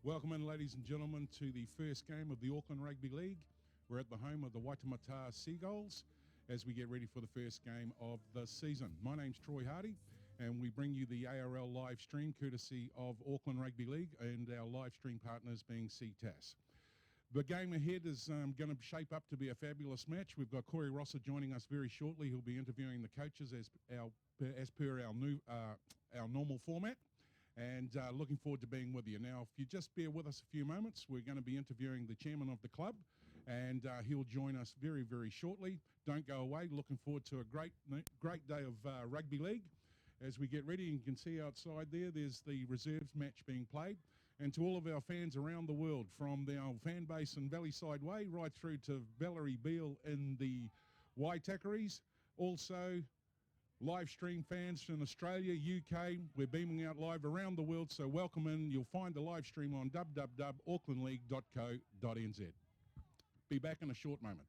Welcome in, ladies and gentlemen, to the first game of the Auckland Rugby League. We're at the home of the Waitemata Seagulls as we get ready for the first game of the season. My name's Troy Hardy, and we bring you the ARL live stream courtesy of Auckland Rugby League and our live stream partners being CTAS. The game ahead is going to shape up to be a fabulous match. We've got Corey Rosser joining us very shortly. He'll be interviewing the coaches as per our normal format. And looking forward to being with you. Now, if you just bear with us a few moments, we're going to be interviewing the chairman of the club, and he'll join us very, very shortly. Don't go away. Looking forward to a great day of rugby league. As we get ready, you can see outside there's the reserves match being played. And to all of our fans around the world, from our fan base in Valleyside Way right through to Valerie Beale in the Waitakaries, also live stream fans in Australia, UK, we're beaming out live around the world, so welcome in. You'll find the live stream on www.aucklandleague.co.nz. Be back in a short moment.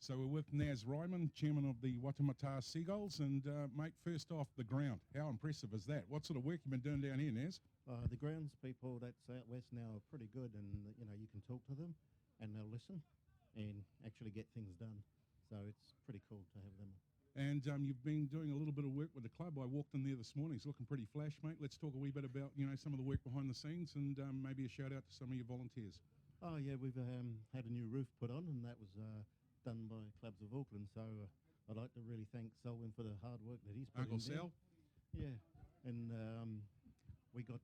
So we're with Naz Ryman, chairman of the Waitemata Seagulls, and mate, first off, the ground. How impressive is that? What sort of work you been doing down here, Naz? The grounds people that's out west now are pretty good, and you can talk to them, and they'll listen, and actually get things done. So it's pretty cool to have them. And you've been doing a little bit of work with the club. I walked in there this morning. It's looking pretty flash, mate. Let's talk a wee bit about some of the work behind the scenes, and maybe a shout out to some of your volunteers. Oh yeah, we've had a new roof put on, and that was done by Clubs of Auckland. So I'd like to really thank Selwyn for the hard work that he's put Uncle in Sal. Yeah, and we got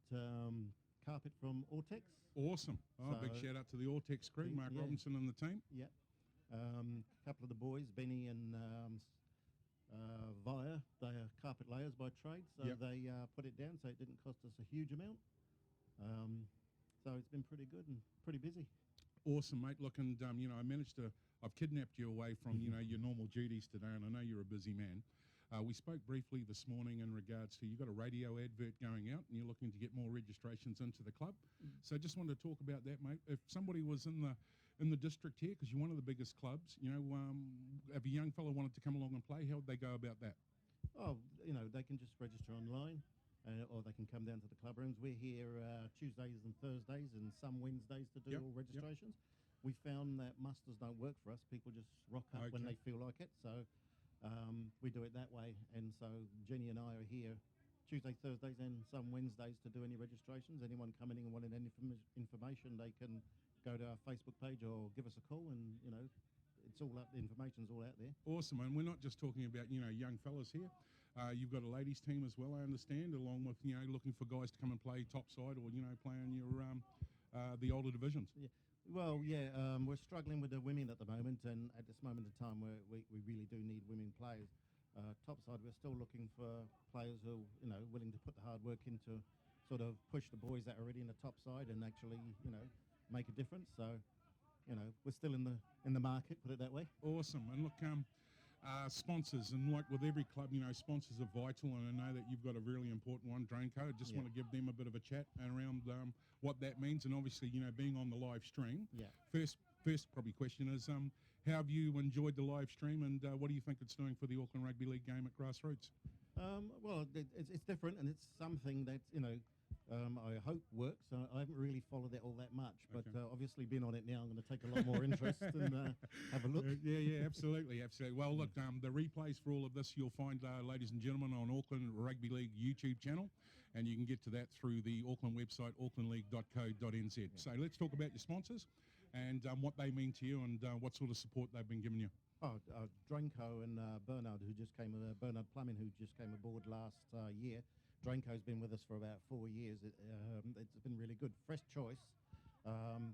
carpet from Ortex. Awesome. Oh, So big shout out to the Ortex crew, Mark yeah. Robinson and the team. Yeah, a couple of the boys, Benny and Via, they are carpet layers by trade, so Yep. they put it down, so it didn't cost us a huge amount. So it's been pretty good and pretty busy. Awesome, mate. Look, and I've kidnapped you away from your normal duties today, and I know you're a busy man. We spoke briefly this morning in regards to, you've got a radio advert going out and you're looking to get more registrations into the club. So just wanted to talk about that, mate. If somebody was in the district here, because you're one of the biggest clubs, if a young fellow wanted to come along and play, how would they go about that? Oh, they can just register online, or they can come down to the club rooms. We're here Tuesdays and Thursdays and some Wednesdays to do Yep, all yep. registrations. We found that musters don't work for us. People just rock up when Okay. they feel like it. So we do it that way. And so Jenny and I are here Tuesdays, Thursdays and some Wednesdays to do any registrations. Anyone coming in and wanting any information, they can go to our Facebook page or give us a call, and it's all up. The information's all out there. Awesome, and we're not just talking about young fellas here. You've got a ladies team as well, I understand, along with looking for guys to come and play topside or play in your the older divisions. Yeah. Well, yeah, we're struggling with the women at the moment, and at this moment in time, we really do need women players. Topside, we're still looking for players who are willing to put the hard work into, sort of push the boys that are already in the top side and actually make a difference. So we're still in the market, put it that way. Awesome, and look, sponsors, and like with every club, sponsors are vital, and I know that you've got a really important one, Drainco. I just want to give them a bit of a chat around what that means, and obviously, being on the live stream. Yeah. First probably question is, how have you enjoyed the live stream, and what do you think it's doing for the Auckland Rugby League game at grassroots? Well, it's different, and it's something that I hope works. I haven't really followed it all that much, but Okay. Obviously being on it now, I'm going to take a lot more interest and have a look. Yeah, absolutely. Well, look, the replays for all of this you'll find, ladies and gentlemen, on Auckland Rugby League YouTube channel, and you can get to that through the Auckland website, aucklandleague.co.nz. So let's talk about your sponsors and what they mean to you and what sort of support they've been giving you. Dranko and Bernard, Bernard Plumbing, who just came aboard last year. Dranko's been with us for about 4 years. It's been really good. Fresh Choice,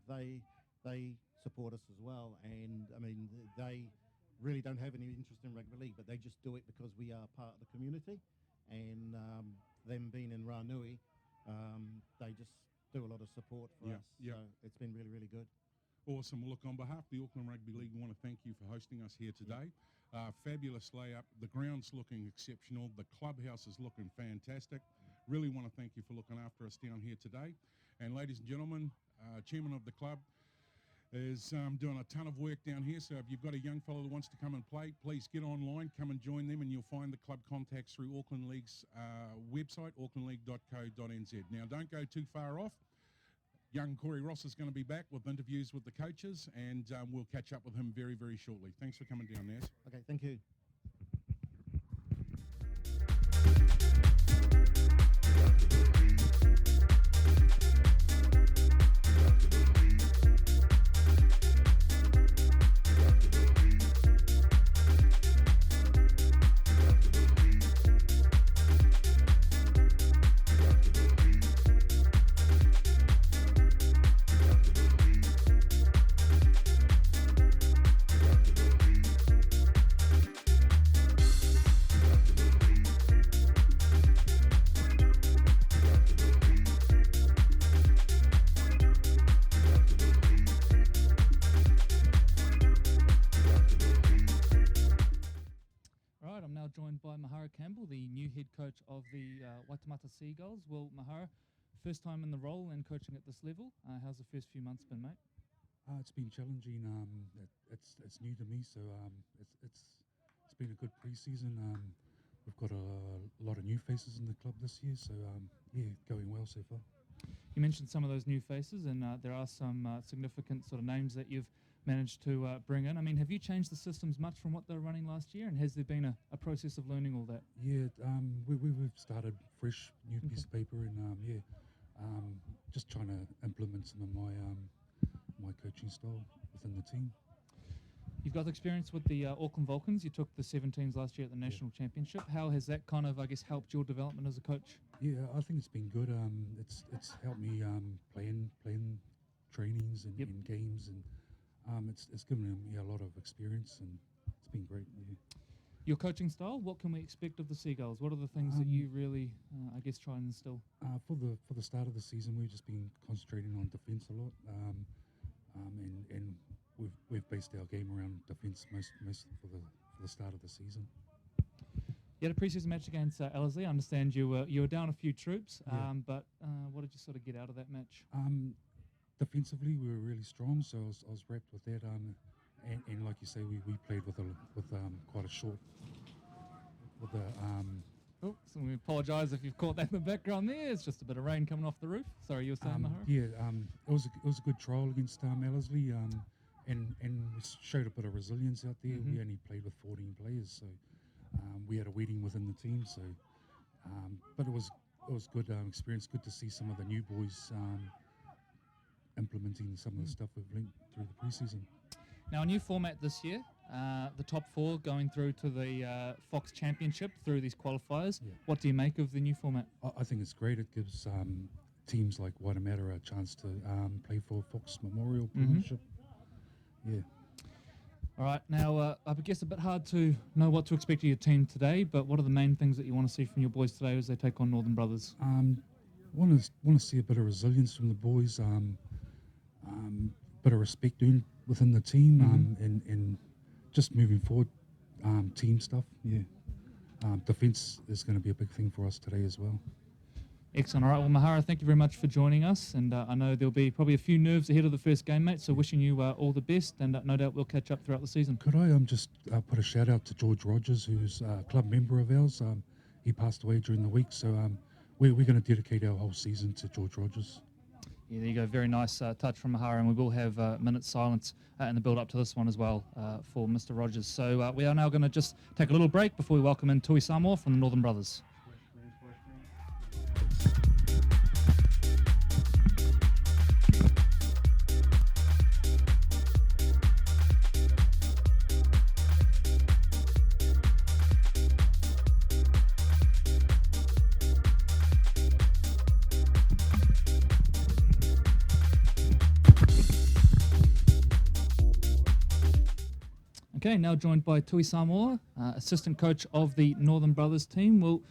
they support us as well, and I mean they really don't have any interest in rugby league, but they just do it because we are part of the community, and them being in Ranui, they just do a lot of support for us. Yeah. So it's been really, really good. Awesome. Well, look, on behalf of the Auckland Rugby League, we want to thank you for hosting us here today. Fabulous layup. The ground's looking exceptional. The clubhouse is looking fantastic. Really want to thank you for looking after us down here today. And ladies and gentlemen, chairman of the club is doing a ton of work down here. So if you've got a young fellow that wants to come and play, please get online, come and join them, and you'll find the club contacts through Auckland League's website, aucklandleague.co.nz. Now, don't go too far off. Young Corey Ross is going to be back with interviews with the coaches, and we'll catch up with him very, very shortly. Thanks for coming down, Naz. Okay, thank you. Joined by Mahara Campbell, the new head coach of the Waitemata Seagulls. Well, Mahara, first time in the role and coaching at this level. How's the first few months been, mate? It's been challenging. It's new to me, so it's been a good pre-season. We've got a lot of new faces in the club this year, so going well so far. You mentioned some of those new faces, and there are some significant sort of names that you've managed to bring in. I mean, have you changed the systems much from what they were running last year, and has there been a process of learning all that? Yeah, we've started fresh, new piece of paper, and just trying to implement some of my coaching style within the team. You've got experience with the Auckland Vulcans. You took the 17s last year at the National Championship. How has that kind of, I guess, helped your development as a coach? Yeah, I think it's been good. It's helped me playing trainings and in games, and it's given me a lot of experience, and it's been great. Yeah. Your coaching style, what can we expect of the Seagulls? What are the things that you really, I guess, try and instill? For the start of the season, we've just been concentrating on defence a lot, and we've based our game around defence most for the start of the season. You had a pre-season match against Ellerslie. I understand you were down a few troops, but what did you sort of get out of that match? Defensively, we were really strong, so I was wrapped with that. And like you say, we played with quite a short. Oh, so we apologise if you've caught that in the background there. It's just a bit of rain coming off the roof. Sorry, you were saying, Mahara? Yeah, it was a good trial against Ellerslie, and we showed a bit of resilience out there. We only played with 14 players, so we had a wedding within the team. So, but it was good experience. Good to see some of the new boys implementing some of the stuff we've learned through the preseason. Now, a new format this year, the top four going through to the Fox Championship through these qualifiers. Yeah. What do you make of the new format? I think it's great. It gives teams like Waitemata a chance to play for Fox Memorial Premiership. Yeah. All right. Now, I guess a bit hard to know what to expect of your team today, but what are the main things that you want to see from your boys today as they take on Northern Brothers? Want to see a bit of resilience from the boys, bit of respect within the team, and just moving forward, team stuff. Yeah, defence is going to be a big thing for us today as well. Excellent. All right. Well, Mahara, thank you very much for joining us, and I know there'll be probably a few nerves ahead of the first game, mate. So wishing you all the best, and no doubt we'll catch up throughout the season. Could I just put a shout out to George Rogers, who's a club member of ours, he passed away during the week. So we're going to dedicate our whole season to George Rogers. Yeah, there you go. Very nice touch from Mahara, and we will have a minute's silence in the build-up to this one as well for Mr. Rogers. So we are now going to just take a little break before we welcome in Tui Samoa from the Northern Brothers. Okay, now joined by Tui Samoa, assistant coach of the Northern Brothers team. Well,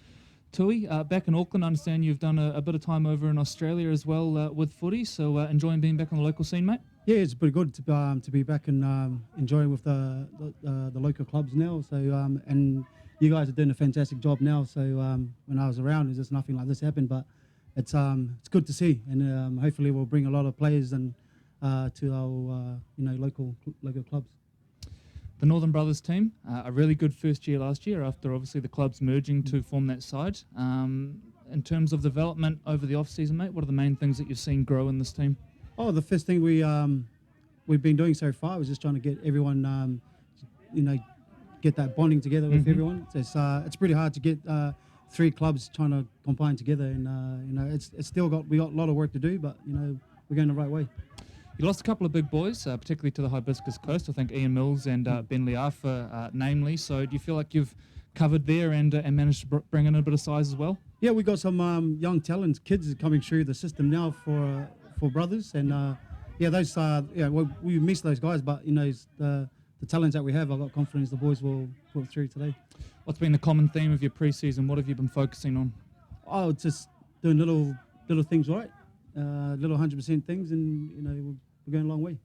Tui, back in Auckland, I understand you've done a bit of time over in Australia as well with footy, so enjoying being back on the local scene, mate? Yeah, it's pretty good to be back and enjoying with the local clubs now. So and you guys are doing a fantastic job now. So when I was around, just nothing like this happened, but it's good to see, and hopefully we'll bring a lot of players and to our local clubs. The Northern Brothers team, a really good first year last year after obviously the clubs merging to form that side. In terms of development over the off-season, mate, what are the main things that you've seen grow in this team? Oh, the first thing we've been doing so far was just trying to get everyone, get that bonding together with everyone. It's pretty hard to get 3 clubs trying to combine together, and it's still we got a lot of work to do, but we're going the right way. You lost a couple of big boys, particularly to the Hibiscus Coast. I think Ian Mills and Ben Liafa, namely. So do you feel like you've covered there and managed to bring in a bit of size as well? Yeah, we got some young talent kids coming through the system now for brothers, and those we miss those guys, but the talents that we have, I've got confidence the boys will put through today. What's been the common theme of your pre-season? What have you been focusing on? Oh, just doing little things right, little 100% things, and we're going a long way.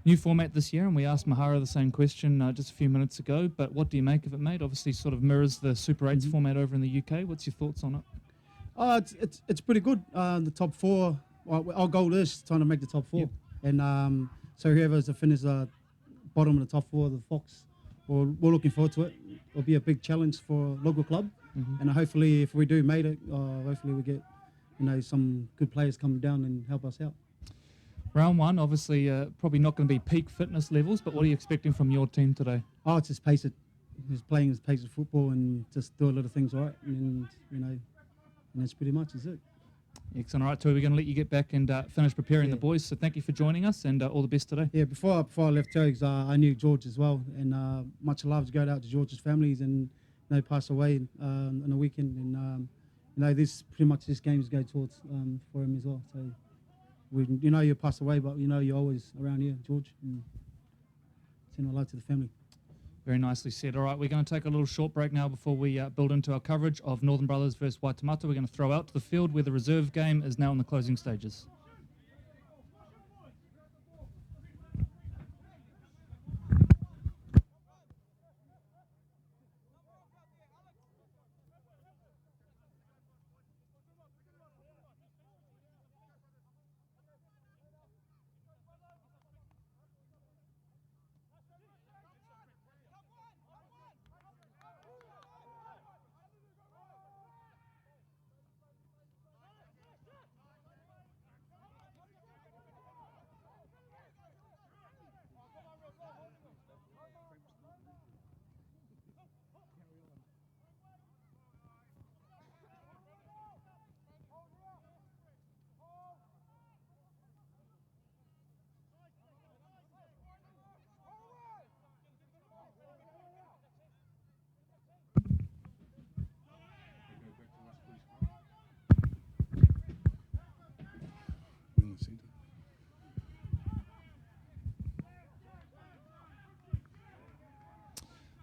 New format this year, and we asked Mahara the same question just a few minutes ago, but what do you make of it, mate? Obviously sort of mirrors the Super 8s format over in the UK. What's your thoughts on it? It's pretty good. The top 4, our goal is trying to make the top 4. Yep. And so whoever's to finish bottom of the top 4 of the Fox, we're looking forward to it. It'll be a big challenge for a local club, and hopefully if we do make it, hopefully we get some good players coming down and help us out. Round 1, obviously probably not going to be peak fitness levels, but what are you expecting from your team today? Oh, it's just pace it. Just playing as pace of football and just do a lot of things right, and and that's pretty much is it. Excellent. All right, Tui, we're going to let you get back and finish preparing the boys. So thank you for joining us, and all the best today. Yeah, before I left Jogs, I knew George as well, and much love to go out to George's families and pass away on the weekend, and this pretty much this game's go towards for him as well. So you pass away, but you're always around here, George, and send my love to the family. Very nicely said. All right, we're going to take a little short break now before we build into our coverage of Northern Brothers versus Waitemata. We're going to throw out to the field where the reserve game is now in the closing stages.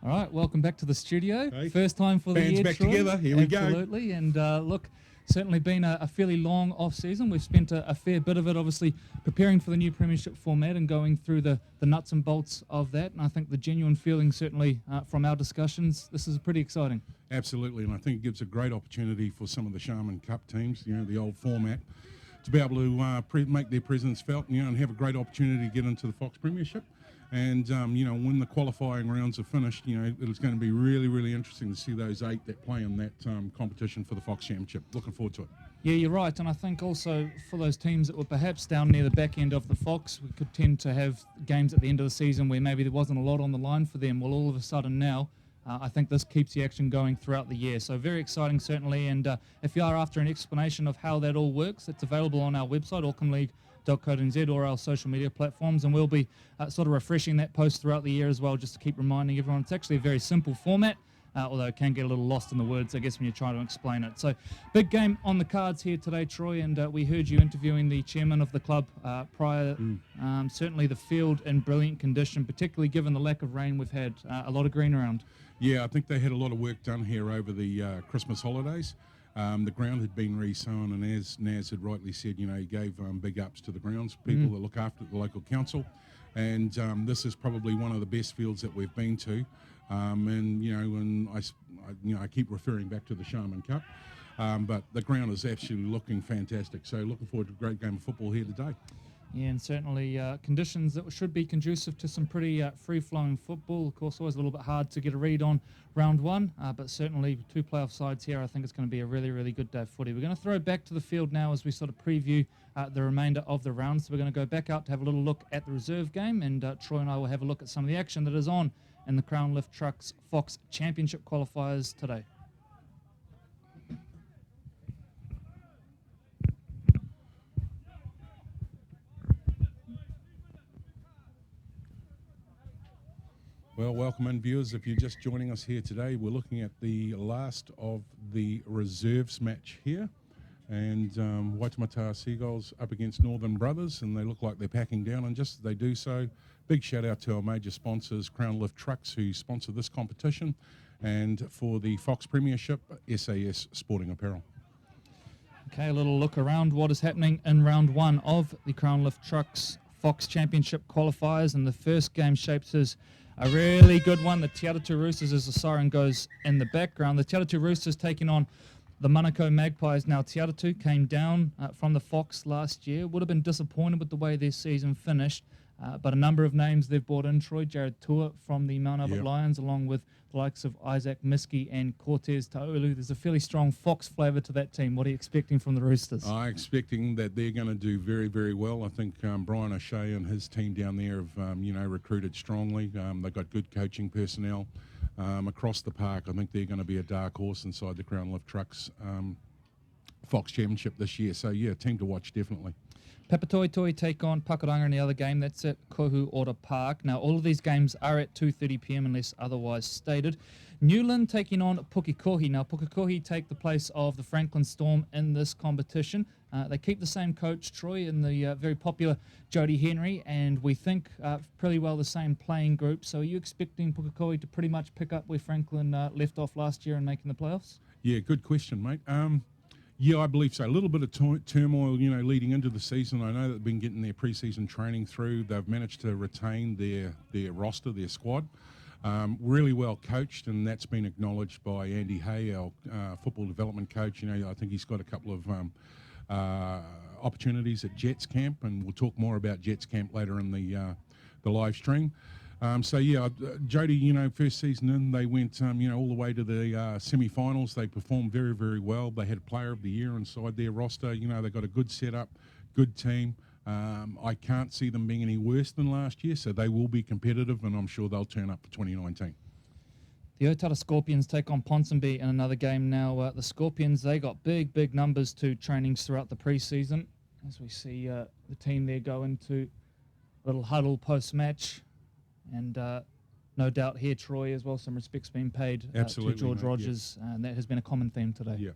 All right, welcome back to the studio. Hey. First time for the Bands year, back Troy. together. Here we go. Absolutely, and look, certainly been a fairly long off-season. We've spent a fair bit of it, obviously, preparing for the new premiership format and going through the nuts and bolts of that. And I think the genuine feeling, certainly from our discussions, this is pretty exciting. Absolutely, and I think it gives a great opportunity for some of the Sharman Cup teams, the old format, to be able to make their presence felt, and have a great opportunity to get into the Fox Premiership. And, when the qualifying rounds are finished, it's going to be really, really interesting to see those 8 that play in that competition for the Fox Championship. Looking forward to it. Yeah, you're right. And I think also for those teams that were perhaps down near the back end of the Fox, we could tend to have games at the end of the season where maybe there wasn't a lot on the line for them. Well, all of a sudden now, I think this keeps the action going throughout the year. So very exciting, certainly. And if you are after an explanation of how that all works, it's available on our website, aucklandleague.co.nz, or our social media platforms. And we'll be sort of refreshing that post throughout the year as well, just to keep reminding everyone. It's actually a very simple format, although it can get a little lost in the words, I guess, when you're trying to explain it. So big game on the cards here today, Troy, and we heard you interviewing the chairman of the club prior. Certainly the field in brilliant condition, particularly given the lack of rain we've had. A lot of green around. Yeah, I think they had a lot of work done here over the Christmas holidays. The ground had been re-sown, and as Naz had rightly said, he gave big ups to the grounds people that look after the local council. And this is probably one of the best fields that we've been to. And I keep referring back to the Sharman Cup, but the ground is absolutely looking fantastic. So looking forward to a great game of football here today. Yeah, and certainly conditions that should be conducive to some pretty free-flowing football. Of course, always a little bit hard to get a read on round one, but certainly 2 playoff sides here. I think it's going to be a really, really good day of footy. We're going to throw back to the field now as we sort of preview the remainder of the round. So we're going to go back out to have a little look at the reserve game, and Troy and I will have a look at some of the action that is on in the Crown Lift Trucks Fox Championship qualifiers today. Well, welcome in, viewers. If you're just joining us here today, we're looking at the last of the reserves match here. And Waitemata Seagulls up against Northern Brothers, and they look like they're packing down. And just as they do so, big shout out to our major sponsors, Crown Lift Trucks, who sponsor this competition, and for the Fox Premiership, SAS Sporting Apparel. Okay, a little look around what is happening in round one of the Crown Lift Trucks Fox Championship qualifiers, and the first game shapes as a really good one. The Te Atatu Roosters, as the siren goes in the background. The Te Atatu Roosters taking on the Manukau Magpies. Now, Te Atatu came down from the Fox last year. Would have been disappointed with the way their season finished. But a number of names they've brought in, Troy. Jared Tua from the Mount Albert Lions, along with the likes of Isaac Miski and Cortez Taulu. There's a fairly strong Fox flavour to that team. What are you expecting from the Roosters? I'm expecting that they're going to do very, very well. I think Brian O'Shea and his team down there have, recruited strongly. They've got good coaching personnel across the park. I think they're going to be a dark horse inside the Crown Lift Trucks Fox Championship this year. So, yeah, team to watch, definitely. Papatoetoe take on Pakuranga in the other game. That's at Kohu Ora Park. Now, all of these games are at 2:30 p.m. unless otherwise stated. Newland taking on Pukekohe. Now, Pukekohe take the place of the Franklin Storm in this competition. They keep the same coach, Troy, in the very popular Jody Henry, and we think pretty well the same playing group. So are you expecting Pukekohe to pretty much pick up where Franklin left off last year and making the playoffs? Yeah, good question, mate. Yeah, I believe so. A little bit of turmoil, leading into the season. I know they've been getting their pre-season training through. They've managed to retain their roster, their squad. Really well coached, and that's been acknowledged by Andy Hay, our football development coach. I think he's got a couple of opportunities at Jets Camp, and we'll talk more about Jets Camp later in the live stream. Jody, first season in, they went, all the way to the semi-finals. They performed very, very well. They had Player of the Year inside their roster. They've got a good setup, good team. I can't see them being any worse than last year, so they will be competitive, and I'm sure they'll turn up for 2019. The Otara Scorpions take on Ponsonby in another game now. The Scorpions, they got big numbers to trainings throughout the pre-season. As we see the team there go into a little huddle post-match. And no doubt here, Troy, as well, some respect's been paid to George Rogers, and that has been a common theme today. Yeah.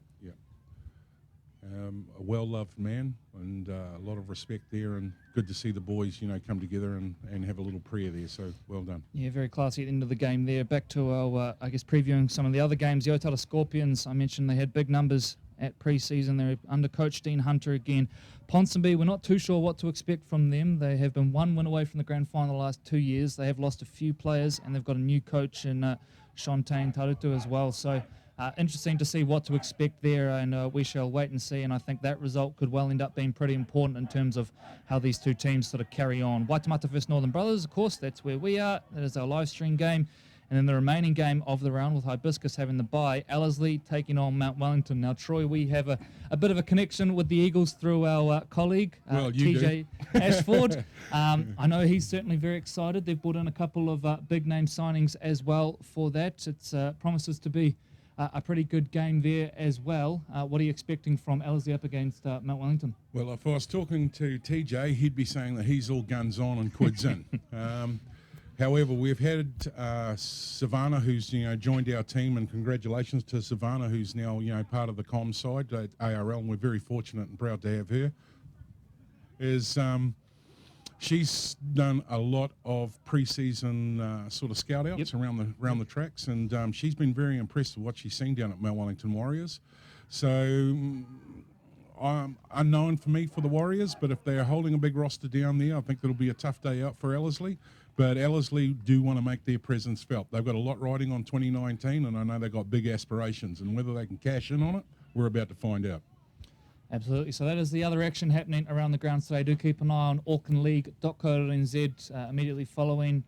A well-loved man, and a lot of respect there, and good to see the boys, come together and have a little prayer there, so well done. Yeah, very classy at the end of the game there. Back to our, previewing some of the other games. The Otara Scorpions, I mentioned they had big numbers at pre-season. They're under coach Dean Hunter again. Ponsonby, we're not too sure what to expect from them. They have been one win away from the grand final the last 2 years. They have lost a few players, and they've got a new coach in Shontain Tarutu as well. So Interesting to see what to expect there, and we shall wait and see. And I think that result could well end up being pretty important in terms of how these two teams sort of carry on. Waitemata versus Northern Brothers, of course, that's where we are. That is our live stream game. And then the remaining game of the round, with Hibiscus having the bye, Ellerslie taking on Mount Wellington. Now, Troy, we have a bit of a connection with the Eagles through our colleague, TJ Ashford. I know he's certainly very excited. They've brought in a couple of big-name signings as well for that. It promises to be a pretty good game there as well. What are you expecting from Ellerslie up against Mount Wellington? Well, if I was talking to TJ, he'd be saying that he's all guns on and quids in. However, we've had Savannah, who's joined our team, and congratulations to Savannah, who's now part of the comms side at ARL, and we're very fortunate and proud to have her. She's done a lot of pre-season sort of scout outs around the tracks, and she's been very impressed with what she's seen down at Mount Wellington Warriors. So unknown for me for the Warriors, but if they're holding a big roster down there, I think it'll be a tough day out for Ellerslie. But Ellerslie do want to make their presence felt. They've got a lot riding on 2019, and I know they've got big aspirations, and whether they can cash in on it, we're about to find out. Absolutely. So that is the other action happening around the grounds today. Do keep an eye on aucklandleague.co.nz immediately following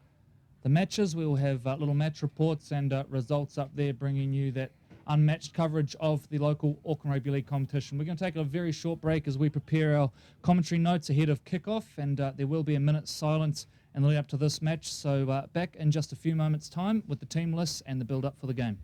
the matches. We will have little match reports and results up there, bringing you that unmatched coverage of the local Auckland Rugby League competition. We're going to take a very short break as we prepare our commentary notes ahead of kickoff, and there will be a minute's silence and lead up to this match. So back in just a few moments' time with the team lists and the build-up for the game.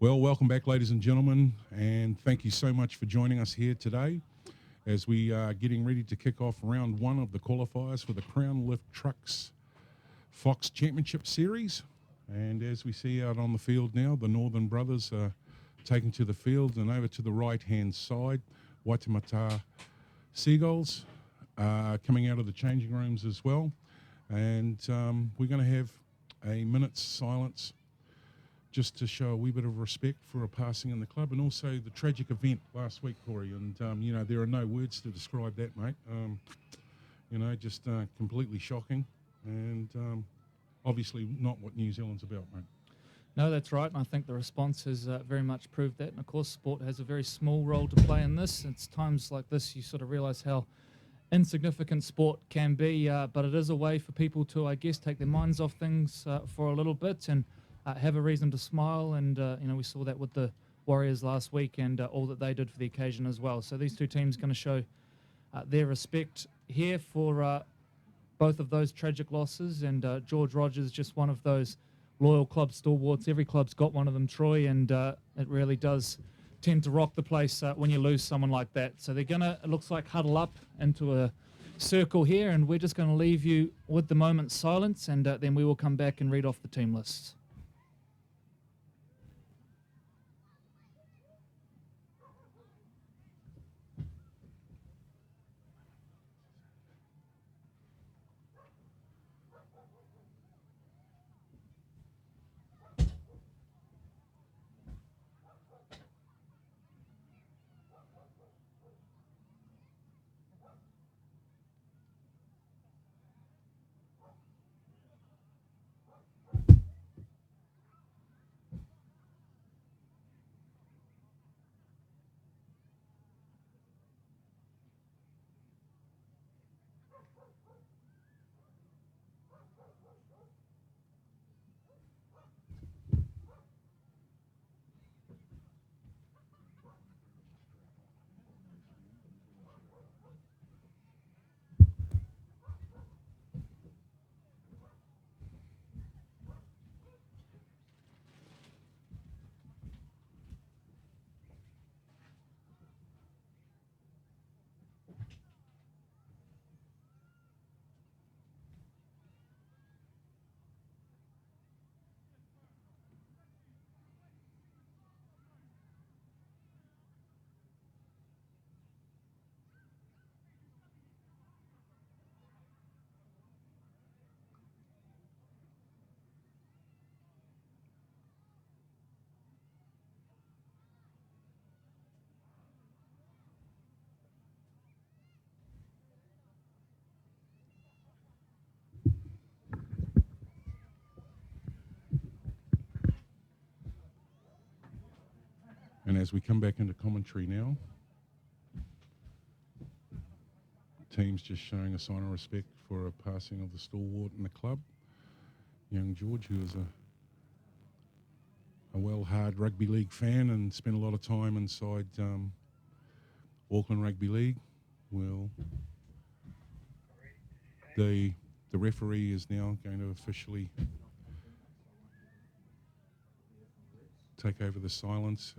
Well, welcome back, ladies and gentlemen, and thank you so much for joining us here today as we are getting ready to kick off round one of the qualifiers for the Crown Lift Trucks Fox Championship Series. And as we see out on the field now, the Northern Brothers are taking to the field, and over to the right-hand side, Waitemata Seagulls coming out of the changing rooms as well. And we're going to have a minute's silence just to show a wee bit of respect for a passing in the club, and also the tragic event last week, Corey. And, there are no words to describe that, mate. Just completely shocking, and obviously not what New Zealand's about, mate. No, that's right, and I think the response has very much proved that. And of course, sport has a very small role to play in this. It's times like this you sort of realise how insignificant sport can be, but it is a way for people to, I guess, take their minds off things for a little bit and have a reason to smile. And we saw that with the Warriors last week and all that they did for the occasion as well. So these two teams going to show their respect here for both of those tragic losses. And George Rogers, just one of those loyal club stalwarts. Every club's got one of them, Troy, and it really does tend to rock the place when you lose someone like that. So they're going to, it looks like, huddle up into a circle here, and we're just going to leave you with the moment's silence, and then we will come back and read off the team lists. And as we come back into commentary now, teams just showing a sign of respect for a passing of the stalwart in the club, young George, who is a well-hard rugby league fan and spent a lot of time inside Auckland Rugby League. Well, the referee is now going to officially take over the silence.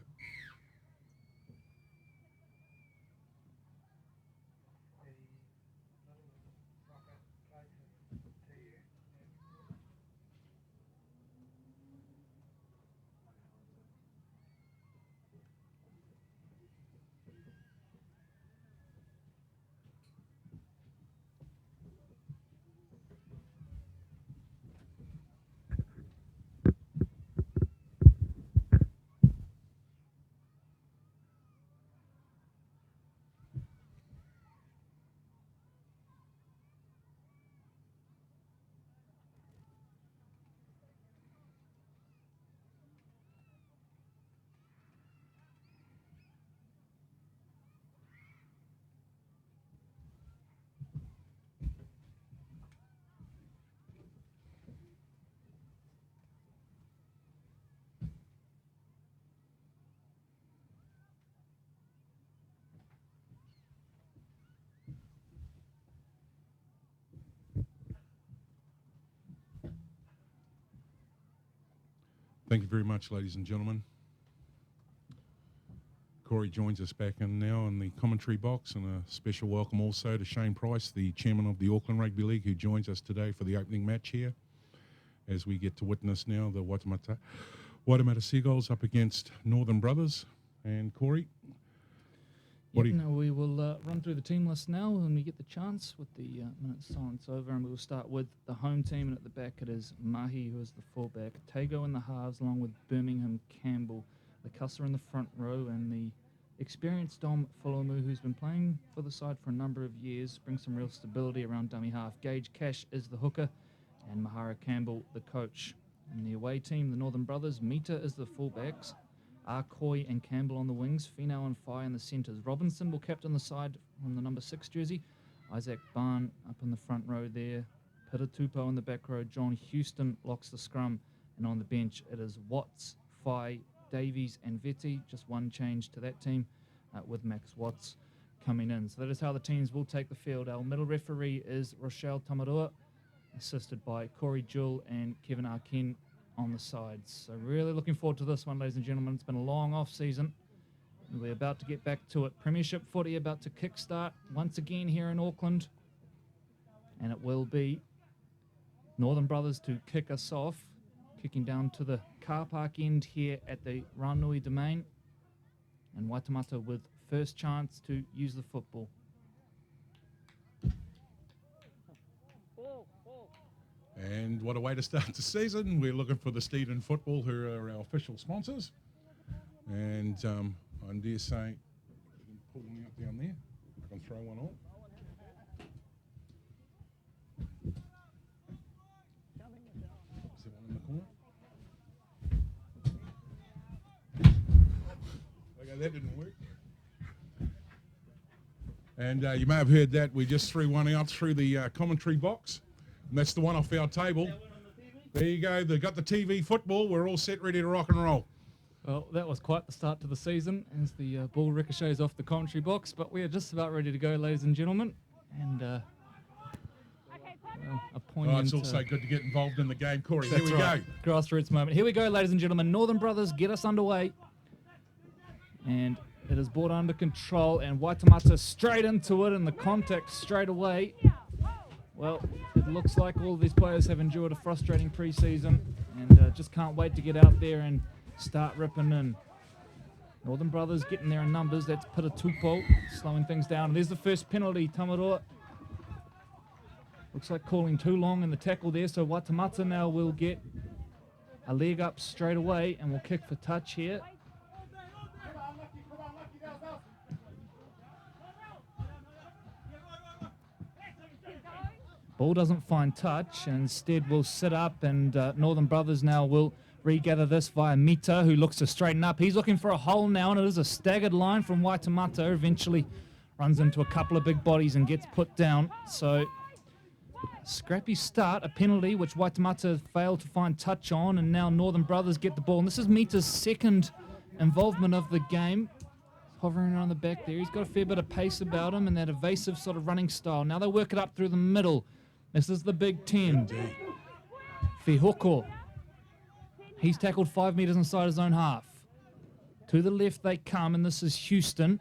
Thank you very much, ladies and gentlemen. Corey joins us back in now in the commentary box, and a special welcome also to Shane Price, the chairman of the Auckland Rugby League, who joins us today for the opening match here, as we get to witness now the Waitemata Seagulls up against Northern Brothers. And Corey? What do you? No, we will run through the team list now when we get the chance with the minute silence over, and we will start with the home team, and at the back it is Mahi, who is the fullback, Tago in the halves, along with Birmingham Campbell, the Cusser in the front row, and the experienced Dom Folomu, who's been playing for the side for a number of years, brings some real stability around dummy half. Gage Cash is the hooker, and Mahara Campbell the coach. In the away team, the Northern Brothers, Mita is the fullbacks, Arcoy and Campbell on the wings, Finau and Fai in the centres. Robinson will captain the side on the number 6 jersey, Isaac Barn up in the front row there, Peter Tupou in the back row, John Houston locks the scrum, and on the bench it is Watts, Fai, Davies and Vetti, just one change to that team with Max Watts coming in. So that is how the teams will take the field. Our middle referee is Rochelle Tamarua, assisted by Corey Jewell and Kevin Arkin on the sides. So really looking forward to this one, ladies and gentlemen. It's been a long off season. We're about to get back to it. Premiership footy about to kickstart once again here in Auckland. And it will be Northern Brothers to kick us off, kicking down to the car park end here at the Ranui Domain. And Waitemata with first chance to use the football. And what a way to start the season. We're looking for the Steedon Football, who are our official sponsors. And I dare say, pull me up down there. I can throw one on. Is there one in the corner? Okay, that didn't work. And you may have heard that. We just threw one out through the commentary box. And that's the one off our table. There you go. They've got the TV football. We're all set, ready to rock and roll. Well, that was quite the start to the season as the ball ricochets off the commentary box, but we are just about ready to go, ladies and gentlemen. And well, a poignant... Oh, it's also good to get involved in the game, Corey. Here we go. Grassroots moment. Here we go, ladies and gentlemen. Northern Brothers get us underway. And it is brought under control, and Waitemata straight into it, and the contact straight away. Well, it looks like all of these players have endured a frustrating pre-season and just can't wait to get out there and start ripping in. Northern Brothers getting there in numbers. That's Peter Tupou slowing things down. And there's the first penalty. Tamarua looks like calling too long in the tackle there, so Waitemata now will get a leg up straight away and will kick for touch here. Ball doesn't find touch, and instead will sit up, and Northern Brothers now will regather this via Mita, who looks to straighten up. He's looking for a hole now, and it is a staggered line from Waitemata. Eventually runs into a couple of big bodies and gets put down. So scrappy start, a penalty, which Waitemata failed to find touch on, and now Northern Brothers get the ball. And this is Mita's second involvement of the game. Hovering around the back there. He's got a fair bit of pace about him and that evasive sort of running style. Now they work it up through the middle. This is the Big Ten. Fihoko. He's tackled 5 metres inside his own half. To the left they come, and this is Houston.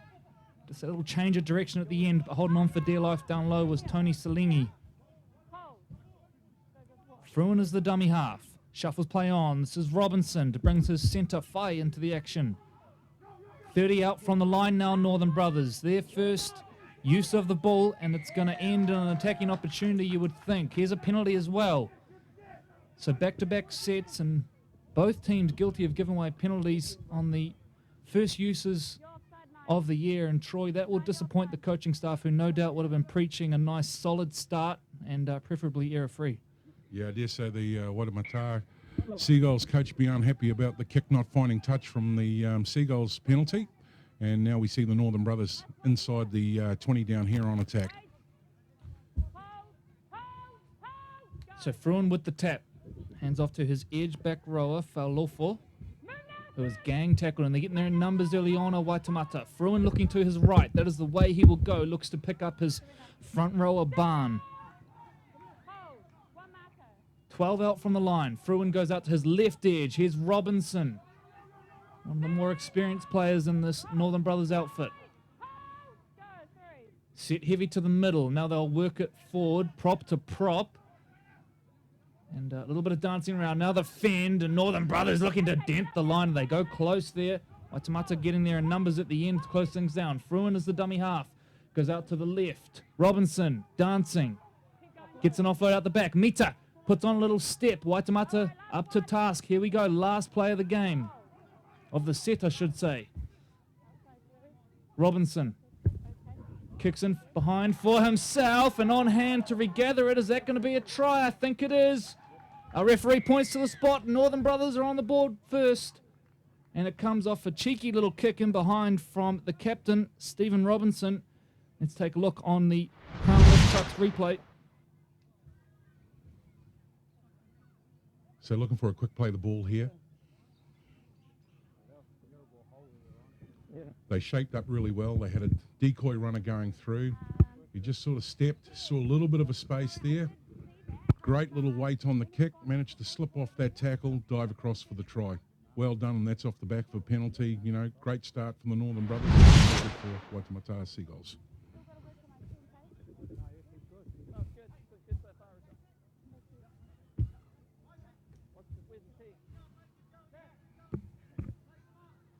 Just a little change of direction at the end, but holding on for dear life down low was Tony Salingi. Fruin is the dummy half. Shuffles play on. This is Robinson to bring his centre Fai into the action. 30 out from the line now, Northern Brothers. Their first use of the ball, and it's going to end in an attacking opportunity, you would think. Here's a penalty as well. So back-to-back sets, and both teams guilty of giving away penalties on the first uses of the year. And Troy, that will disappoint the coaching staff, who no doubt would have been preaching a nice solid start and preferably error-free. Yeah, I dare say the Waitemata Seagulls coach be unhappy about the kick not finding touch from the Seagulls penalty. And now we see the Northern Brothers inside the 20 down here on attack. So Fruin with the tap. Hands off to his edge back rower, Faulofo, who is gang tackled, and they're getting there in numbers early on. Waitemata. Fruin looking to his right. That is the way he will go. Looks to pick up his front rower, Barn. 12 out from the line. Fruin goes out to his left edge. Here's Robinson, one of the more experienced players in this Northern Brothers outfit. Set heavy to the middle. Now they'll work it forward, prop to prop. And a little bit of dancing around. Now the fend, and Northern Brothers looking to dent the line. They go close there. Waitemata getting there in numbers at the end to close things down. Fruin is the dummy half. Goes out to the left. Robinson dancing. Gets an offload out the back. Mita puts on a little step. Waitemata up to task. Here we go. Last play of the game. Of the set, I should say. Robinson kicks in behind for himself and on hand to regather it. Is that going to be a try? I think it is. Our referee points to the spot. Northern Brothers are on the board first. And it comes off a cheeky little kick in behind from the captain, Stephen Robinson. Let's take a look on the Crown Lift Trucks replay. So looking for a quick play of the ball here. They shaped up really well. They had a decoy runner going through. He just sort of stepped, saw a little bit of a space there. Great little weight on the kick, managed to slip off that tackle, dive across for the try. Well done, and that's off the back of a penalty. You know, great start from the Northern Brothers for Waitemata Seagulls.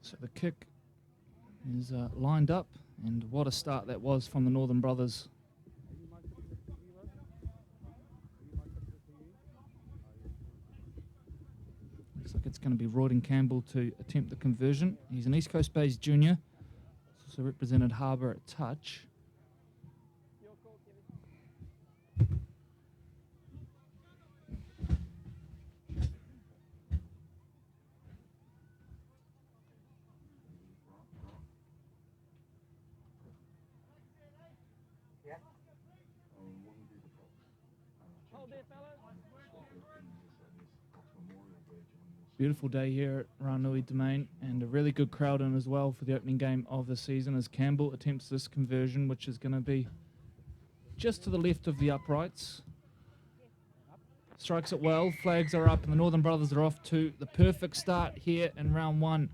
So the kick is lined up, and what a start that was from the Northern Brothers. Looks like it's going to be Royden Campbell to attempt the conversion. He's an East Coast-based junior, so represented Harbour at touch. Beautiful day here at Ranui Domain, and a really good crowd in as well for the opening game of the season as Campbell attempts this conversion, which is going to be just to the left of the uprights. Strikes it well, flags are up, and the Northern Brothers are off to the perfect start here in round one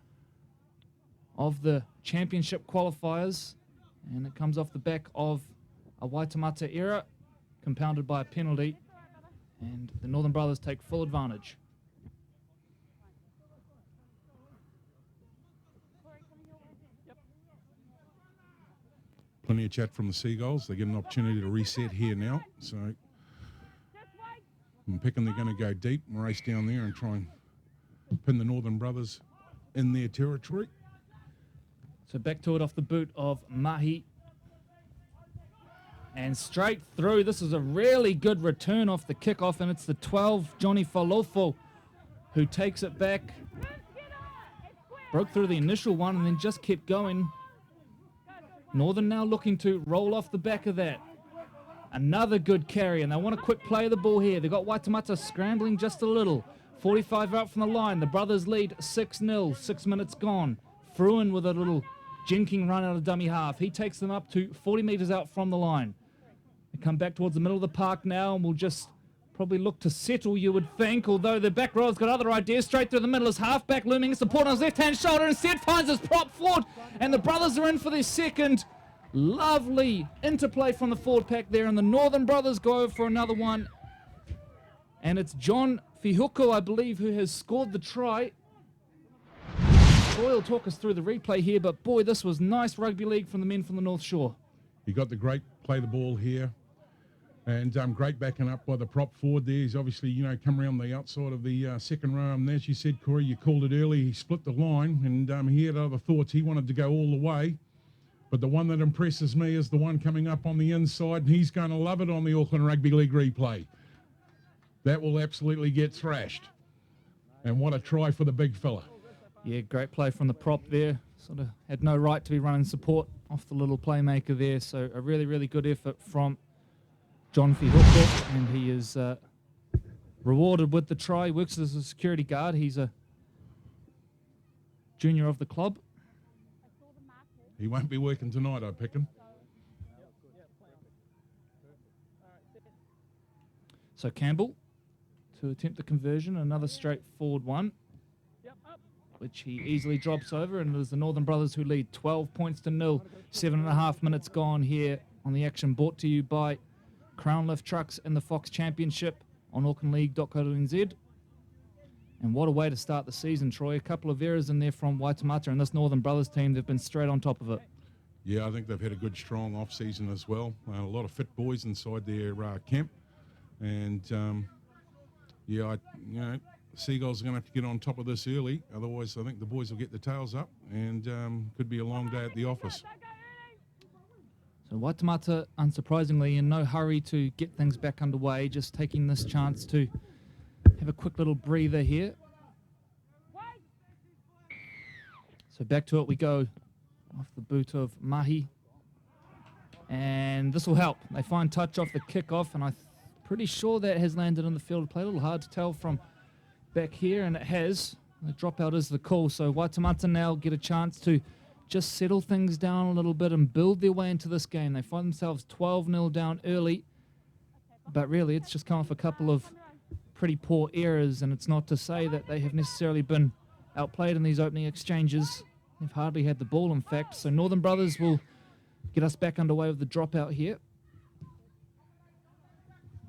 of the championship qualifiers, and it comes off the back of a Waitemata error compounded by a penalty, and the Northern Brothers take full advantage. Plenty of chat from the Seagulls. They get an opportunity to reset here now. So I'm picking they're going to go deep and race down there and try and pin the Northern Brothers in their territory. So back to it off the boot of Mahi. And straight through. This is a really good return off the kickoff, and it's the 12, Johnny Falofo, who takes it back. Broke through the initial one and then just kept going. Northern now looking to roll off the back of that. Another good carry, and they want a quick play of the ball here. They've got Waitemata scrambling just a little. 45 out from the line. The Brothers lead 6-0. 6 minutes gone. Fruin with a little jinking run out of dummy half. He takes them up to 40 metres out from the line. They come back towards the middle of the park now, and we'll just probably look to settle, you would think, although the back row's got other ideas. Straight through the middle is halfback looming. Support on his left-hand shoulder. Instead finds his prop forward, and the Brothers are in for their second. Lovely interplay from the forward pack there, and the Northern Brothers go for another one. And it's John Fihuko, I believe, who has scored the try. Troy will talk us through the replay here, but boy, this was nice rugby league from the men from the North Shore. You got the great play the ball here. And great backing up by the prop forward there. He's obviously, you know, come around the outside of the second row. And as you said, Corey, you called it early. He split the line, and he had other thoughts. He wanted to go all the way. But the one that impresses me is the one coming up on the inside, and he's going to love it on the Auckland Rugby League replay. That will absolutely get thrashed. And what a try for the big fella. Yeah, great play from the prop there. Sort of had no right to be running support off the little playmaker there. So a really, really good effort from John Fihuko, and he is rewarded with the try. He works as a security guard. He's a junior of the club. He won't be working tonight, I pick him. So Campbell to attempt the conversion, another straightforward one, which he easily drops over, and it is the Northern Brothers who lead 12 points to 0. 7.5 minutes gone here on the action, brought to you by Crown Lift Trucks in the Fox Championship on aucklandleague.co.nz. And what a way to start the season, Troy. A couple of errors in there from Waitemata, and this Northern Brothers team, they've been straight on top of it. Yeah, I think they've had a good, strong off-season as well. A lot of fit boys inside their camp. And, Seagulls are going to have to get on top of this early. Otherwise, I think the boys will get their tails up and could be a long day at the office. So Waitemata, unsurprisingly, in no hurry to get things back underway, just taking this chance to have a quick little breather here. So back to it we go, off the boot of Mahi. And this will help. They find touch off the kickoff, and I'm pretty sure that has landed in the field of play. A little hard to tell from back here, and it has. The dropout is the call, so Waitemata now get a chance to just settle things down a little bit and build their way into this game. They find themselves 12-0 down early, but really it's just come off a couple of pretty poor errors, and it's not to say that they have necessarily been outplayed in these opening exchanges. They've hardly had the ball, in fact, so Northern Brothers will get us back underway with the dropout here.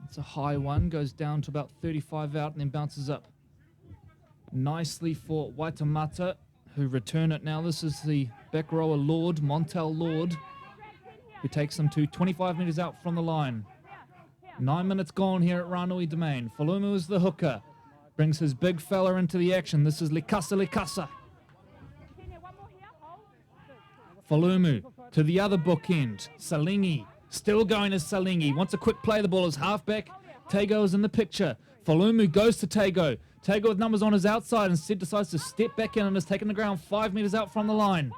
It's a high one, goes down to about 35 out and then bounces up nicely for Waitemata, who return it now. This is the back rower Lord, Montel Lord, who takes them to 25 metres out from the line. 9 minutes gone here at Ranui Domain. Falumu is the hooker. Brings his big fella into the action. This is Likasa. Falumu to the other bookend. Salingi, still going as Salingi. Wants a quick play. The ball is halfback. Tago is in the picture. Falumu goes to Tago. Tago with numbers on his outside, instead decides to step back in and has taken the ground 5 metres out from the line.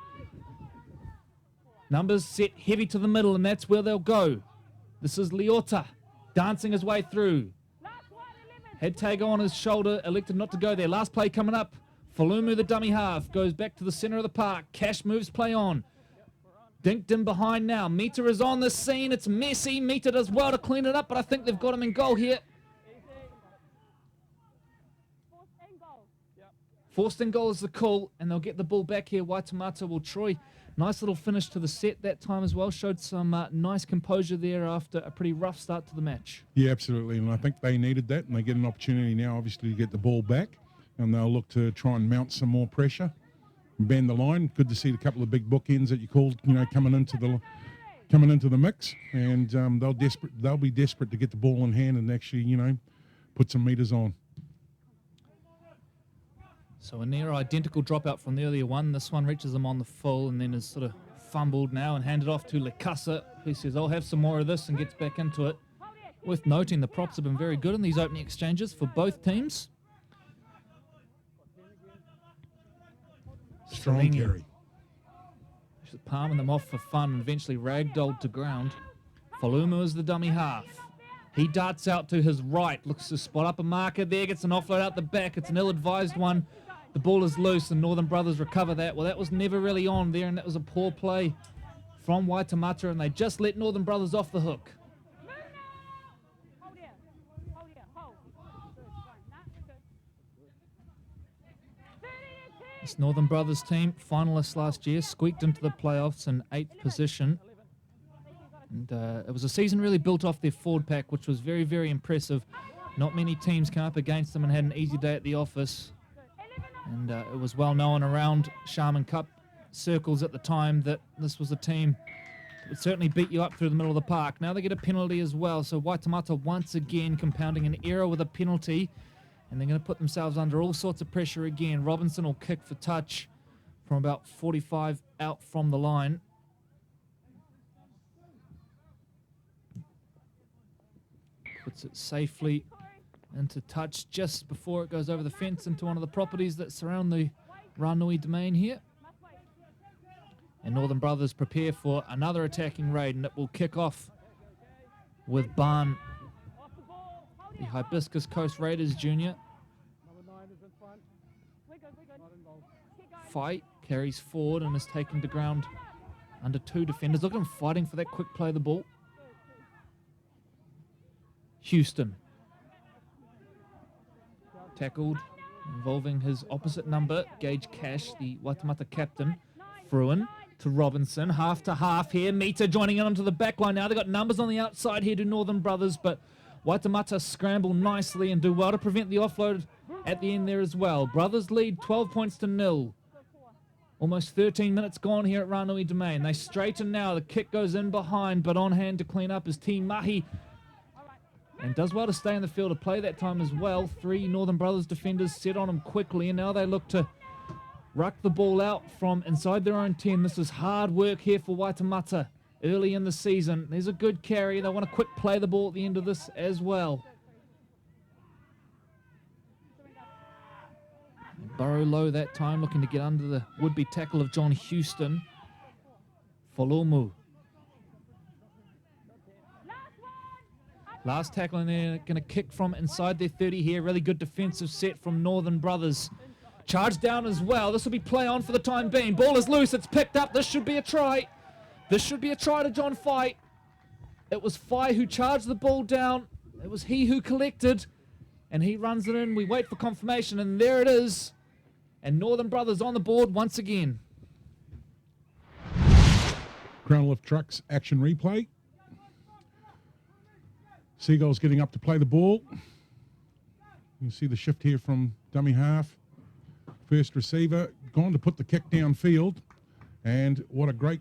Numbers set heavy to the middle, and that's where they'll go. This is Leota dancing his way through. Had Tago on his shoulder, elected not to go there. Last play coming up. Falumu, the dummy half, goes back to the centre of the park. Cash moves play on. Dinked in behind now. Mita is on the scene. It's messy. Mita does well to clean it up, but I think they've got him in goal here. Forced in goal is the call, and they'll get the ball back here. Waitemata will Troy. Nice little finish to the set that time as well. Showed some nice composure there after a pretty rough start to the match. Yeah, absolutely. And I think they needed that, and they get an opportunity now, obviously, to get the ball back. And they'll look to try and mount some more pressure, bend the line. Good to see the couple of big bookends that you called, coming into the mix. And they'll be desperate to get the ball in hand and actually, put some meters on. So a near identical dropout from the earlier one. This one reaches them on the full and then is sort of fumbled now and handed off to Likasa, who says, I'll have some more of this, and gets back into it. Worth noting, the props have been very good in these opening exchanges for both teams. Strong carry. Just palming them off for fun and eventually ragdolled to ground. Falumu is the dummy half. He darts out to his right, looks to spot up a marker there, gets an offload out the back. It's an ill-advised one. The ball is loose and Northern Brothers recover that. Well, that was never really on there, and that was a poor play from Waitemata, and they just let Northern Brothers off the hook. This Northern Brothers team, finalists last year, squeaked into the playoffs in 8th position. And it was a season really built off their forward pack, which was very, very impressive. Not many teams came up against them and had an easy day at the office. And it was well known around Sharman Cup circles at the time that this was a team that would certainly beat you up through the middle of the park. Now they get a penalty as well, so Waitemata once again compounding an error with a penalty, and they're going to put themselves under all sorts of pressure again. Robinson will kick for touch from about 45 out from the line. Puts it safely into touch just before it goes over the fence into one of the properties that surround the Ranui Domain here. And Northern Brothers prepare for another attacking raid, and it will kick off with Barn, the Hibiscus Coast Raiders junior. Fight carries forward and is taken to ground under 2 defenders. Look at him fighting for that quick play of the ball. Houston tackled, involving his opposite number, Gage Cash, the Waitemata captain. Fruin to Robinson, half to half here. Mita joining in onto the back line now. They've got numbers on the outside here to Northern Brothers, but Waitemata scramble nicely and do well to prevent the offload at the end there as well. Brothers lead 12 points to 0. Almost 13 minutes gone here at Ranui Domain. They straighten now. The kick goes in behind, but on hand to clean up is Team Mahi. And does well to stay in the field of play that time as well. 3 Northern Brothers defenders set on him quickly, and now they look to ruck the ball out from inside their own 10. This is hard work here for Waitemata early in the season. There's a good carry. They want to quick play the ball at the end of this as well. Burrow low that time, looking to get under the would-be tackle of John Houston. Folomu. Last tackle in there, going to kick from inside their 30 here. Really good defensive set from Northern Brothers. Charge down as well. This will be play on for the time being. Ball is loose. It's picked up. This should be a try. This should be a try to John Fai. It was Fai who charged the ball down. It was he who collected. And he runs it in. We wait for confirmation. And there it is. And Northern Brothers on the board once again. Crown Lift Trucks action replay. Seagulls getting up to play the ball. You can see the shift here from dummy half. First receiver gone to put the kick downfield. And what a great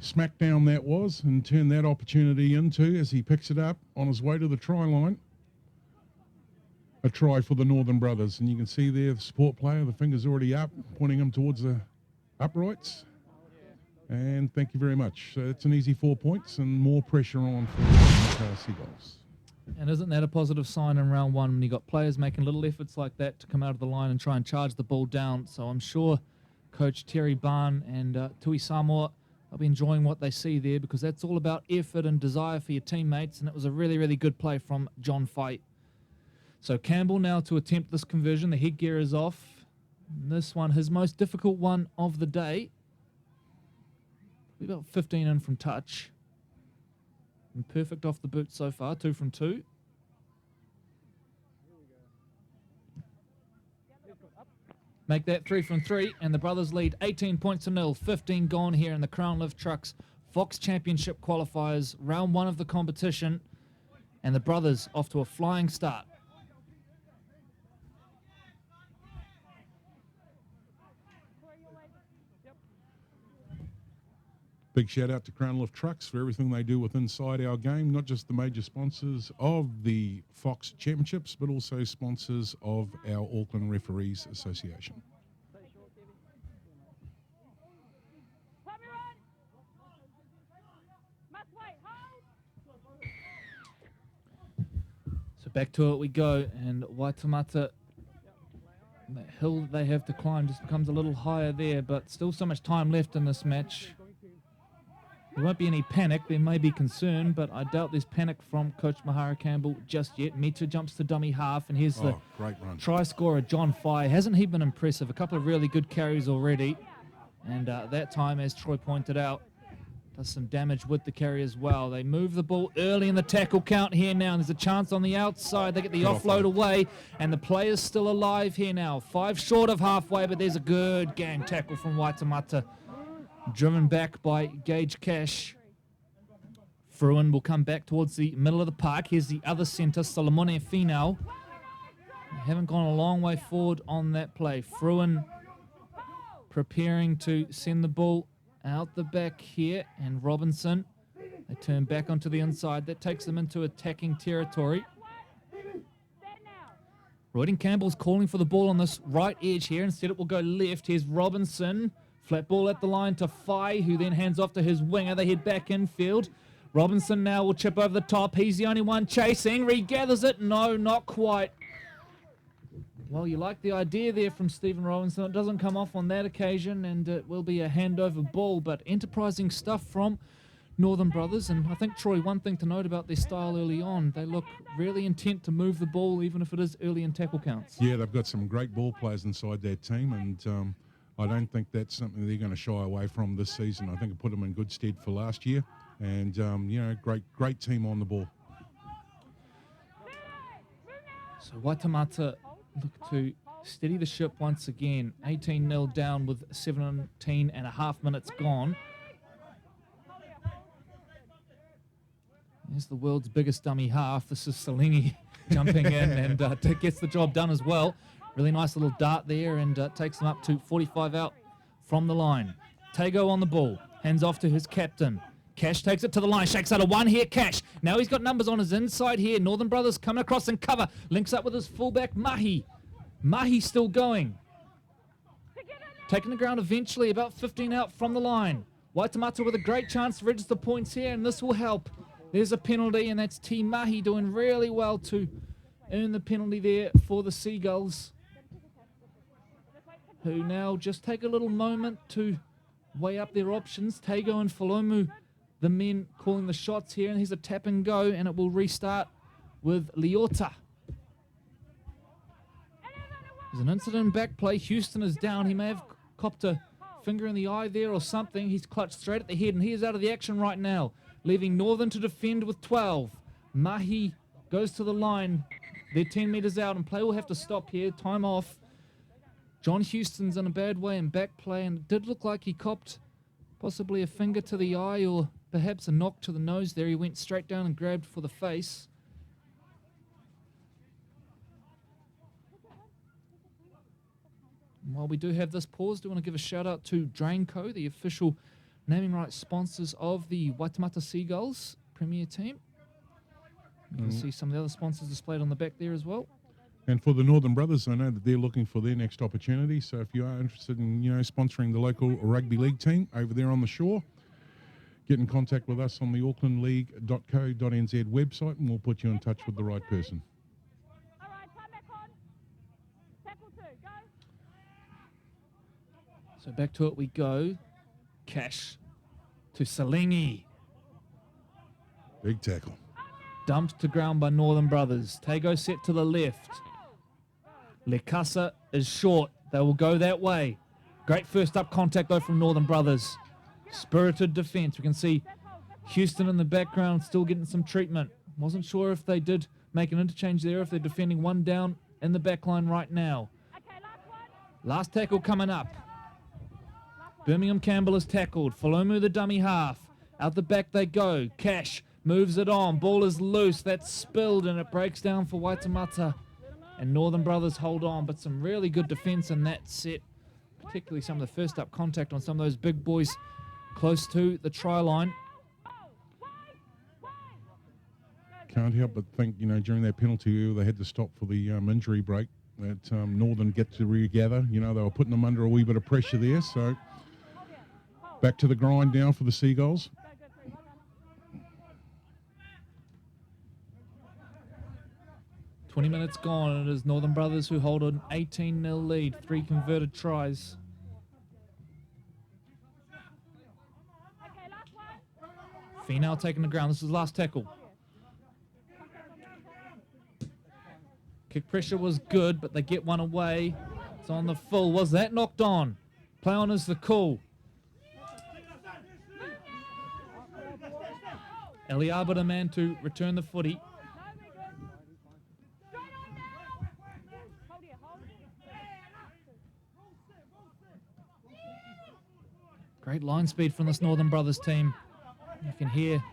smackdown that was, and turn that opportunity into, as he picks it up on his way to the try line, a try for the Northern Brothers. And you can see there the support player, the finger's already up, pointing him towards the uprights. And thank you very much. So it's an easy 4 points and more pressure on for the Seagulls. And isn't that a positive sign in round one when you got players making little efforts like that to come out of the line and try and charge the ball down? So I'm sure Coach Terry Barn and Tui Samoa will be enjoying what they see there, because that's all about effort and desire for your teammates, and it was a really, really good play from John Fai. So Campbell now to attempt this conversion. The headgear is off. And this one, his most difficult one of the day. About 15 in from touch. And perfect off the boot so far, 2 from 2. Make that 3 from 3, and the Brothers lead 18 points to 0. 15 gone here in the Crown Lift Trucks Fox Championship qualifiers, round 1 of the competition, and the Brothers off to a flying start. Big shout out to Crown Lift Trucks for everything they do with inside our game, not just the major sponsors of the Fox Championships, but also sponsors of our Auckland Referees Association. So back to it we go, and Waitemata, that hill that they have to climb just becomes a little higher there, but still so much time left in this match. There won't be any panic. There may be concern, but I doubt there's panic from Coach Mahara Campbell just yet. Meta jumps to dummy half, and here's the great run. Try scorer, John Fai. Hasn't he been impressive? A couple of really good carries already. And that time, as Troy pointed out, does some damage with the carry as well. They move the ball early in the tackle count here now, and there's a chance on the outside. They get the offload away, and the player's still alive here now. 5 short of halfway, but there's a good gang tackle from Waitemata. Driven back by Gage Cash. Fruin will come back towards the middle of the park. Here's the other centre, Solomone Finau. They haven't gone a long way forward on that play. Fruin preparing to send the ball out the back here, and Robinson, they turn back onto the inside. That takes them into attacking territory. Royden Campbell's calling for the ball on this right edge here. Instead it will go left. Here's Robinson. Flat ball at the line to Fai, who then hands off to his winger. They head back infield. Robinson now will chip over the top. He's the only one chasing. Regathers it. No, not quite. Well, you like the idea there from Stephen Robinson. It doesn't come off on that occasion, and it will be a handover ball, but enterprising stuff from Northern Brothers. And I think, Troy, one thing to note about their style early on, they look really intent to move the ball, even if it is early in tackle counts. Yeah, they've got some great ball players inside their team, and I don't think that's something they're going to shy away from this season. I think it put them in good stead for last year, and great team on the ball. So Waitemata look to steady the ship once again. 18-0 down with 17 and a half minutes gone. Here's the world's biggest dummy half. This is Salingi jumping in and gets the job done as well. Really nice little dart there, and takes them up to 45 out from the line. Tago on the ball. Hands off to his captain. Cash takes it to the line. Shakes out a one here. Cash. Now he's got numbers on his inside here. Northern Brothers coming across and cover. Links up with his fullback, Mahi. Mahi still going. Taking the ground eventually, about 15 out from the line. Waitemata with a great chance to register points here, and this will help. There's a penalty, and that's T. Mahi doing really well to earn the penalty there for the Seagulls, who now just take a little moment to weigh up their options. Tago and Falomu, the men calling the shots here, and here's a tap and go, and it will restart with Leota. There's an incident in back play. Houston is down. He may have copped a finger in the eye there or something. He's clutched straight at the head, and he is out of the action right now, leaving Northern to defend with 12. Mahi goes to the line. They're 10 metres out, and play will have to stop here. Time off. John Houston's in a bad way in back play, and it did look like he copped possibly a finger to the eye or perhaps a knock to the nose there. He went straight down and grabbed for the face. And while we do have this pause, do want to give a shout out to Drainco, the official naming rights sponsors of the Waitemata Seagulls Premier team. You can see some of the other sponsors displayed on the back there as well. And for the Northern Brothers, I know that they're looking for their next opportunity. So if you are interested in, sponsoring the local rugby league team over there on the shore, get in contact with us on the aucklandleague.co.nz website, and we'll put you in touch with the right person. All right, time back on. Tackle 2, go. So back to it we go. Cash to Salingi. Big tackle. Dumped to ground by Northern Brothers. Tago set to the left. Lekasa is short. They will go that way. Great first up contact though from Northern Brothers. Spirited defense. We can see Houston in the background still getting some treatment. Wasn't sure if they did make an interchange there, if they're defending one down in the back line right now. Okay, last one. Last tackle coming up. Birmingham Campbell is tackled. Falomu the dummy half. Out the back they go. Cash moves it on. Ball is loose. That's spilled and it breaks down for Waitemata. And Northern Brothers hold on, but some really good defence in that set. Particularly some of the first up contact on some of those big boys close to the try line. Can't help but think, during that penalty, they had to stop for the injury break. That Northern get to regather. They were putting them under a wee bit of pressure there. So back to the grind now for the Seagulls. Minutes gone, and it is Northern Brothers who hold an 18-0 lead. 3 converted tries. Finau taking the ground. This is last tackle. Kick pressure was good, but they get one away. It's on the full. Was that knocked on? Play on is the call. Eliaba the man to return the footy. Great line speed from this Northern Brothers team. You can hear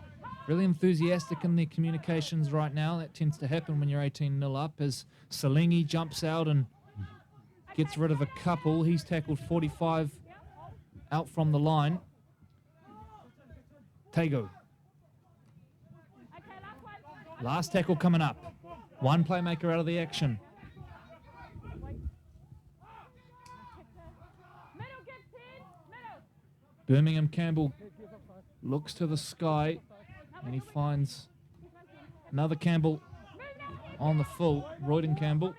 really enthusiastic in their communications right now. That tends to happen when you're 18-0 up as Salingi jumps out and gets rid of a couple. He's tackled 45 out from the line. Tago. Last tackle coming up. One playmaker out of the action. Birmingham Campbell looks to the sky and he finds another Campbell on the full. Royden Campbell.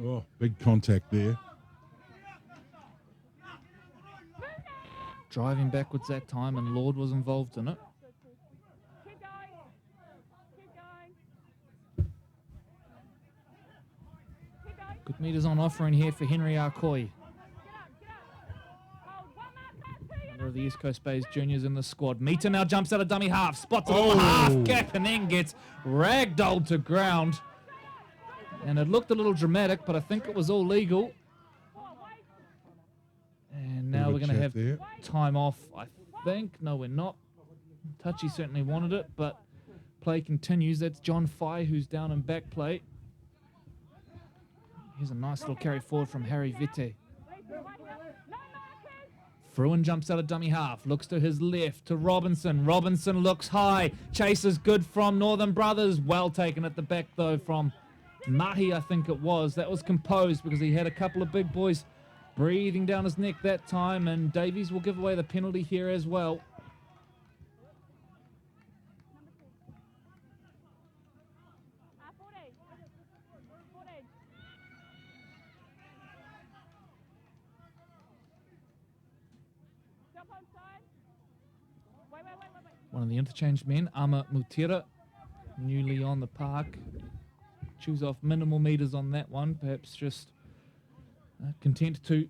Oh, big contact there. Driving backwards that time, and Lord was involved in it. Keep going. Keep going. Keep going. Good meters on offering here for Henry Arcoy. Get up. Hold. One mark. One of the East Coast Bays juniors in the squad. Meter now jumps out of dummy half. Spots a Oh. little half gap and then gets ragdolled to ground. And it looked a little dramatic, but I think it was all legal. And now we're going to have time off, I think. No, we're not. Touchy certainly wanted it, but play continues. That's John Fye who's down in back play. Here's a nice little carry forward from Harry Vite. Fruin jumps out of dummy half, looks to his left, to Robinson. Robinson looks high. Chase is good from Northern Brothers. Well taken at the back, though, from Mahi, I think it was. That was composed because he had a couple of big boys breathing down his neck that time, and Davies will give away the penalty here as well. One of the interchange men, Ama Mutira, newly on the park. Choose off minimal meters on that one, perhaps just content to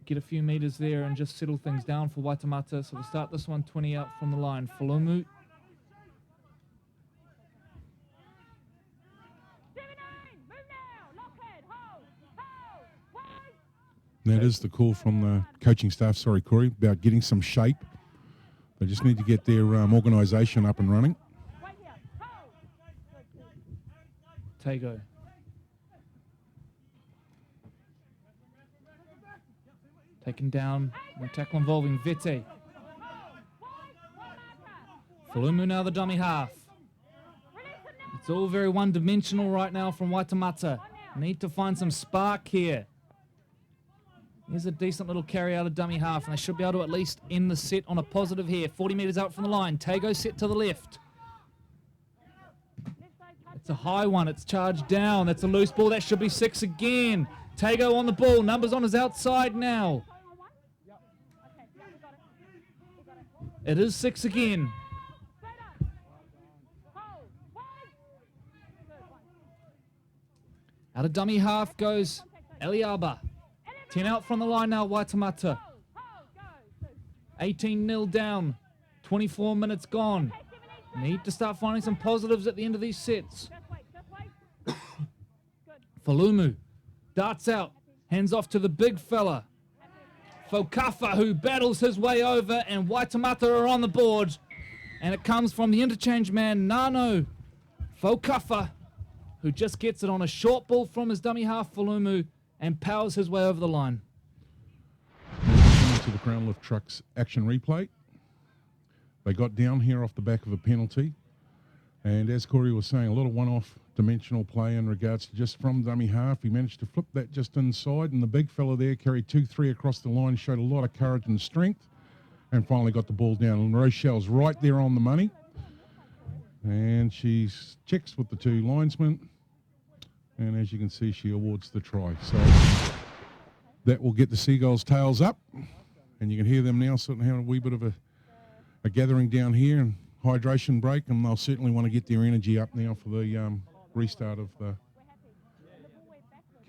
get a few meters there and just settle things down for Waitemata. So we'll start this one 20 out from the line. Falomu. That is the call from the coaching staff, sorry, Corey, about getting some shape. They just need to get their organisation up and running. Tago. Taken down. A tackle involving Vete. Falomu now the dummy half. It's all very one-dimensional right now from Waitemata. Need to find some spark here. Here's a decent little carry out of dummy half, and they should be able to at least end the set on a positive here. 40 metres out from the line. Tago set to the left. It's a high one. It's charged down. That's a loose ball. That should be 6 again. Tago on the ball. Numbers on his outside now. It is 6 again. Out of dummy half goes Eliaba. 10 out from the line now, Waitemata. 18-0 down. 24 minutes gone. Need to start finding some positives at the end of these sets. Falomu darts out. Hands off to the big fella. Fokafa, who battles his way over, and Waitemata are on the board. And it comes from the interchange man, Nano Fokafa, who just gets it on a short ball from his dummy half, Falomu, and powers his way over the line. To the Crown Lift Trucks action replay. They got down here off the back of a penalty. And as Corey was saying, a lot of one-off dimensional play in regards to just from dummy half. He managed to flip that just inside, and the big fella there carried 2-3 across the line, showed a lot of courage and strength, and finally got the ball down. And Rochelle's right there on the money. And she checks with the two linesmen. And as you can see, she awards the try. So that will get the Seagulls' tails up. And you can hear them now sort of having a wee bit of a gathering down here and hydration break. And they'll certainly want to get their energy up now for the restart of the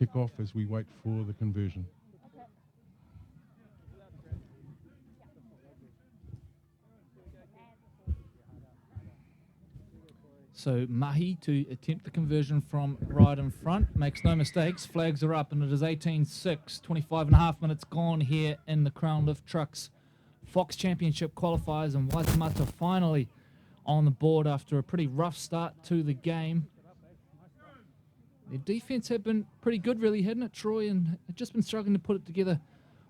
kickoff as we wait for the conversion. So Mahi to attempt the conversion from right in front. Makes no mistakes. Flags are up, and it is 18-6. 25 and a half minutes gone here in the Crown Lift Trucks Fox Championship qualifiers, and Waitemata finally on the board after a pretty rough start to the game. Their defense had been pretty good, really, hadn't it, Troy? And had just been struggling to put it together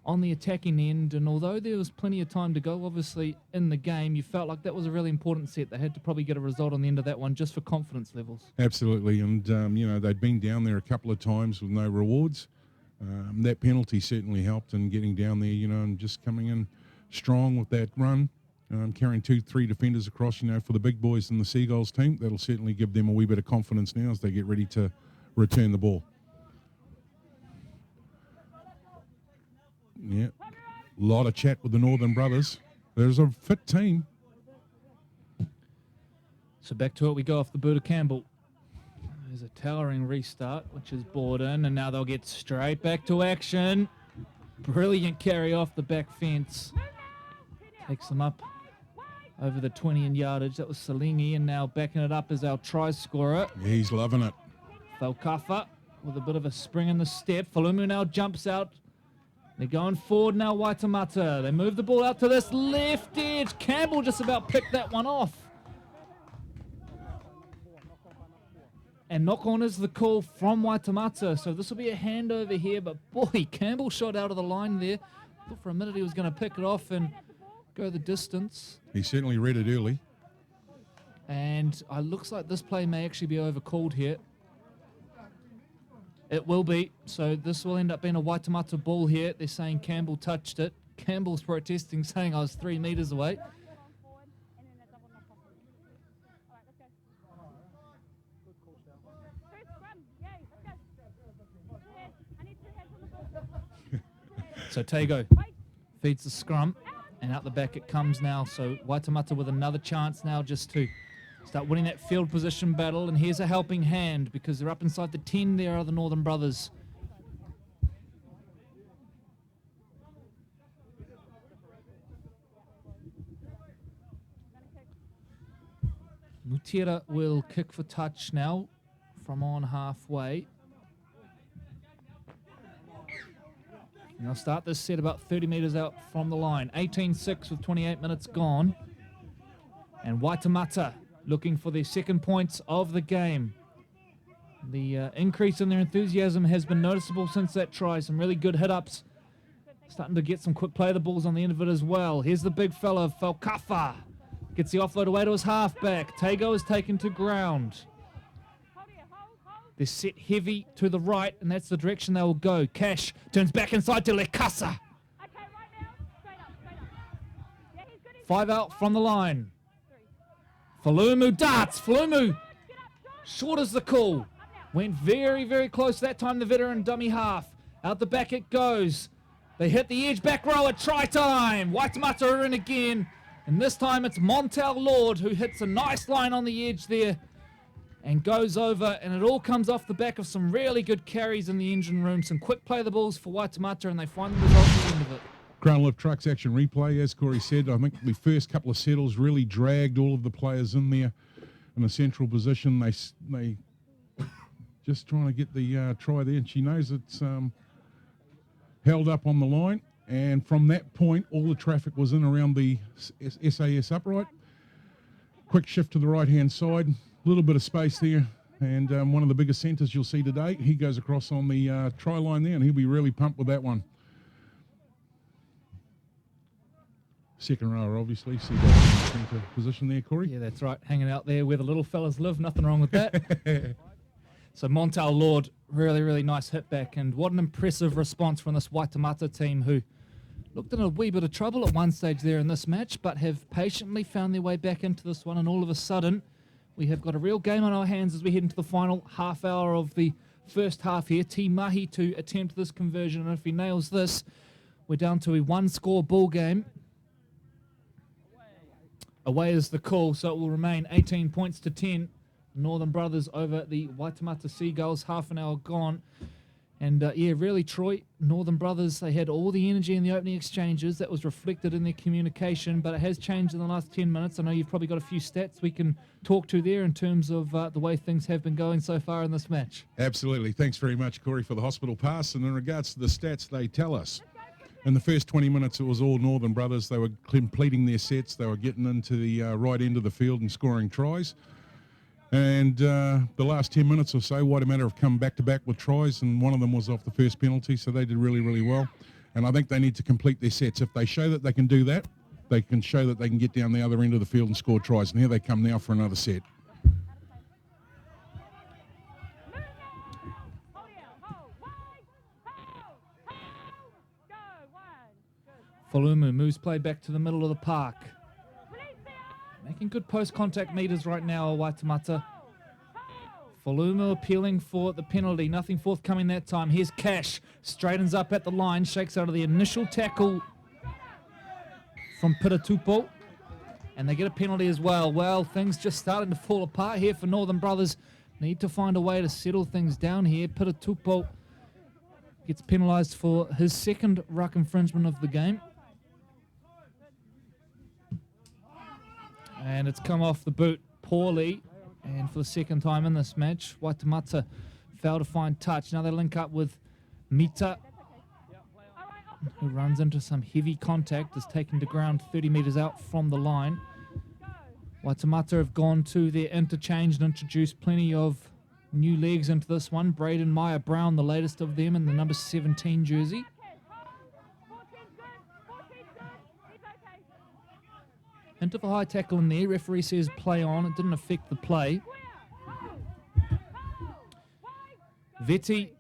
on the attacking end. And although there was plenty of time to go, obviously, in the game, you felt like that was a really important set. They had to probably get a result on the end of that one just for confidence levels. Absolutely. And, they'd been down there a couple of times with no rewards. That penalty certainly helped in getting down there, and just coming in strong with that run. Carrying 2-3 defenders across, for the big boys in the Seagulls team. That'll certainly give them a wee bit of confidence now as they get ready to return the ball. Yeah, a lot of chat with the Northern Brothers. There's a fit team. So back to it we go off the boot of Campbell. There's a towering restart, which is bored in, and now they'll get straight back to action. Brilliant carry off the back fence. Takes them up over the 20 in yardage. That was Salingi, and now backing it up is our try scorer. Yeah, he's loving it. Falkafa with a bit of a spring in the step. Falumu now jumps out. They're going forward now, Waitemata. They move the ball out to this left edge. Campbell just about picked that one off. And knock on is the call from Waitemata. So this will be a handover here. But boy, Campbell shot out of the line there. Thought for a minute he was going to pick it off and go the distance. He certainly read it early. And it looks like this play may actually be overcalled here. It will be. So this will end up being a Waitemata ball here. They're saying Campbell touched it. Campbell's protesting, saying I was 3 meters away. So Tago feeds the scrum, and out the back it comes now. So Waitemata with another chance now just to start winning that field position battle. And here's a helping hand because they're up inside the 10 there are the Northern Brothers. Mutira will kick for touch now from on halfway. And they'll start this set about 30 metres out from the line. 18-6 with 28 minutes gone. And Waitemata looking for their second points of the game. The increase in their enthusiasm has been noticeable since that try. Some really good hit-ups. Starting to get some quick play of the balls on the end of it as well. Here's the big fella, Falkafa. Gets the offload away to his halfback. Tago is taken to ground. They're set heavy to the right, and that's the direction they will go. Cash turns back inside to Lekasa. 5 out from the line. Falumu darts. Falumu short as the call. Went very, very close that time, the veteran dummy half. Out the back it goes. They hit the edge, back row at try time. Waitemata are in again. And this time it's Montel Lord who hits a nice line on the edge there and goes over, and it all comes off the back of some really good carries in the engine room. Some quick play the balls for Waitemata, and they find the result at the end of it. Ground lift trucks action replay, as Corey said. I think the first couple of settles really dragged all of the players in there in a central position. They just trying to get the try there, and she knows it's held up on the line. And from that point, all the traffic was in around the SAS upright. Quick shift to the right-hand side, a little bit of space there. And one of the biggest centres you'll see today, he goes across on the try line there, and he'll be really pumped with that one. Second rower, obviously. Seagulls into position there, Corey. Yeah, that's right. Hanging out there where the little fellas live. Nothing wrong with that. So Montel Lord, really, really nice hit back. And what an impressive response from this Waitemata team who looked in a wee bit of trouble at one stage there in this match, but have patiently found their way back into this one. And all of a sudden, we have got a real game on our hands as we head into the final half hour of the first half here. T Mahi to attempt this conversion. And if he nails this, we're down to a one-score ball game. Away is the call, so it will remain 18 points to 10. Northern Brothers over the Waitemata Seagulls, half an hour gone. And yeah, really, Troy, Northern Brothers, they had all the energy in the opening exchanges. That was reflected in their communication, but it has changed in the last 10 minutes. I know you've probably got a few stats we can talk to there in terms of the way things have been going so far in this match. Absolutely. Thanks very much, Corey, for the hospital pass. And in regards to the stats, they tell us in the first 20 minutes, it was all Northern Brothers. They were completing their sets. They were getting into the right end of the field and scoring tries. And the last 10 minutes or so, Waitemata have come back-to-back with tries, and one of them was off the first penalty, so they did really, really well. And I think they need to complete their sets. If they show that they can do that, they can show that they can get down the other end of the field and score tries. And here they come now for another set. Falumu moves play back to the middle of the park. Making good post-contact meters right now, Waitemata. Falumu appealing for the penalty. Nothing forthcoming that time. Here's Cash. Straightens up at the line. Shakes out of the initial tackle from Pitatupo. And they get a penalty as well. Well, things just starting to fall apart here for Northern Brothers. Need to find a way to settle things down here. Pitatupo gets penalised for his second ruck infringement of the game. And it's come off the boot poorly. And for the second time in this match, Waitemata failed to find touch. Now they link up with Mita, who runs into some heavy contact, is taken to ground 30 metres out from the line. Waitemata have gone to their interchange and introduced plenty of new legs into this one. Braden Meyer Brown, the latest of them, in the number 17 jersey. 14 good. 14 good. He's okay. Hint of a high tackle in there. Referee says play on. It didn't affect the play. Vetti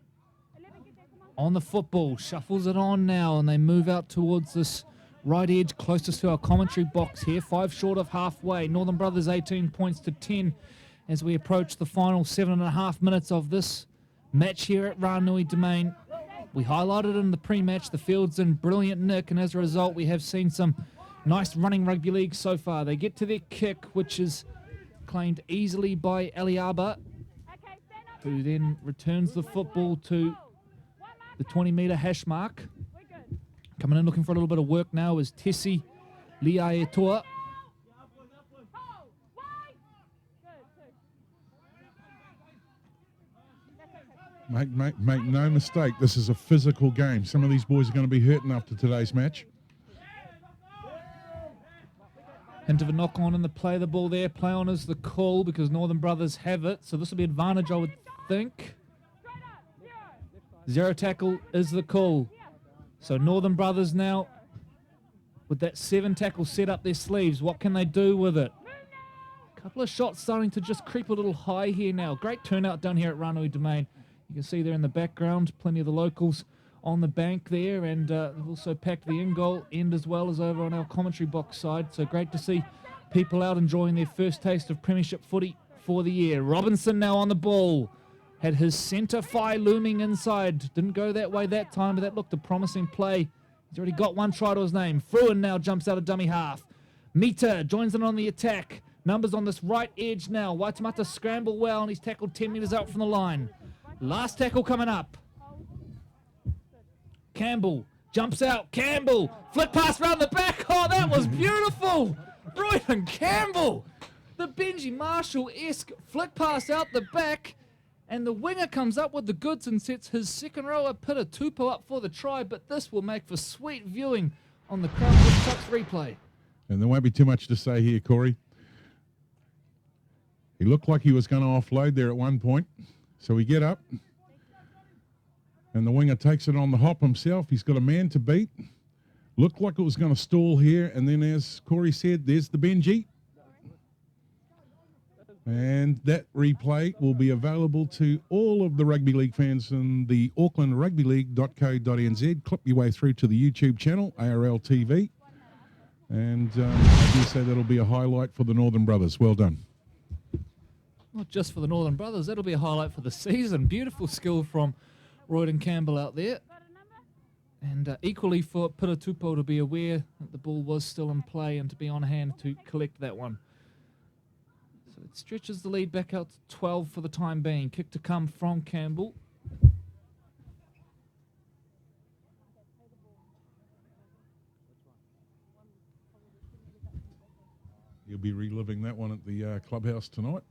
on the football. Shuffles it on now, and they move out towards this right edge closest to our commentary box here. 5 short of halfway. Northern Brothers 18 points to 10 as we approach the final 7.5 minutes of this match here at Ranui Domain. We highlighted in the pre-match the field's in brilliant nick, and as a result we have seen some nice running rugby league so far. They get to their kick, which is claimed easily by Aliaba, who then returns the football to the 20-metre hash mark. Coming in looking for a little bit of work now is Tessie Liaetoa. Make no mistake, this is a physical game. Some of these boys are going to be hurting after today's match. Hint of a knock on in the play of the ball there. Play on is the call because Northern Brothers have it. So this will be advantage, I would think. 0 tackle is the call. So Northern Brothers now with that 7 tackle set up their sleeves. What can they do with it? A couple of shots starting to just creep a little high here now. Great turnout down here at Ranui Domain. You can see there in the background, plenty of the locals on the bank there, and they've also packed the in-goal end as well as over on our commentary box side. So great to see people out enjoying their first taste of premiership footy for the year. Robinson now on the ball. Had his centre fly looming inside. Didn't go that way that time, but that looked a promising play. He's already got 1 try to his name. Fruin now jumps out of dummy half. Mita joins in on the attack. Numbers on this right edge now. Waitemata scramble well, and he's tackled 10 metres out from the line. Last tackle coming up. Campbell jumps out. Campbell, flick pass round the back. Oh, that was beautiful. Royden Campbell. The Benji Marshall-esque flick pass out the back. And the winger comes up with the goods and sets his second rower, Pita Tupou, up for the try. But this will make for sweet viewing on the Crown Chucks replay. And there won't be too much to say here, Corey. He looked like he was going to offload there at one point. So we get up. And the winger takes it on the hop himself. He's got a man to beat. Looked like it was going to stall here. And then as Corey said, there's the Benji. And that replay will be available to all of the rugby league fans in the aucklandrugbyleague.co.nz. Clip your way through to the YouTube channel, ARL TV. And I do say that'll be a highlight for the Northern Brothers. Well done. Not just for the Northern Brothers, that'll be a highlight for the season. Beautiful skill from Royden Campbell out there. And equally for Pita Tupou to be aware that the ball was still in play and to be on hand to collect that one. So it stretches the lead back out to 12 for the time being. Kick to come from Campbell. You'll be reliving that one at the clubhouse tonight.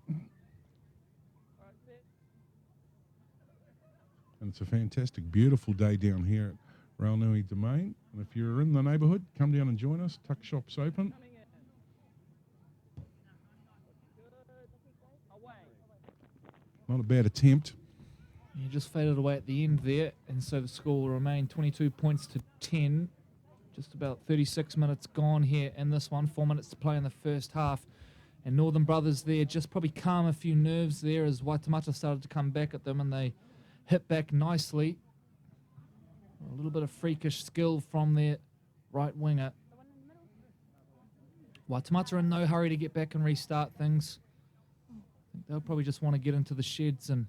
And it's a fantastic, beautiful day down here at Ranui Domain. And if you're in the neighbourhood, come down and join us. Tuck Shop's open. Not a bad attempt. He just faded away at the end there, and so the score will remain 22 points to 10. Just about 36 minutes gone here in this one. 4 minutes to play in the first half. And Northern Brothers there just probably calm a few nerves there as Waitemata started to come back at them, and they hit back nicely. A little bit of freakish skill from their right winger. Waitemata are in no hurry to get back and restart things. I think they'll probably just want to get into the sheds and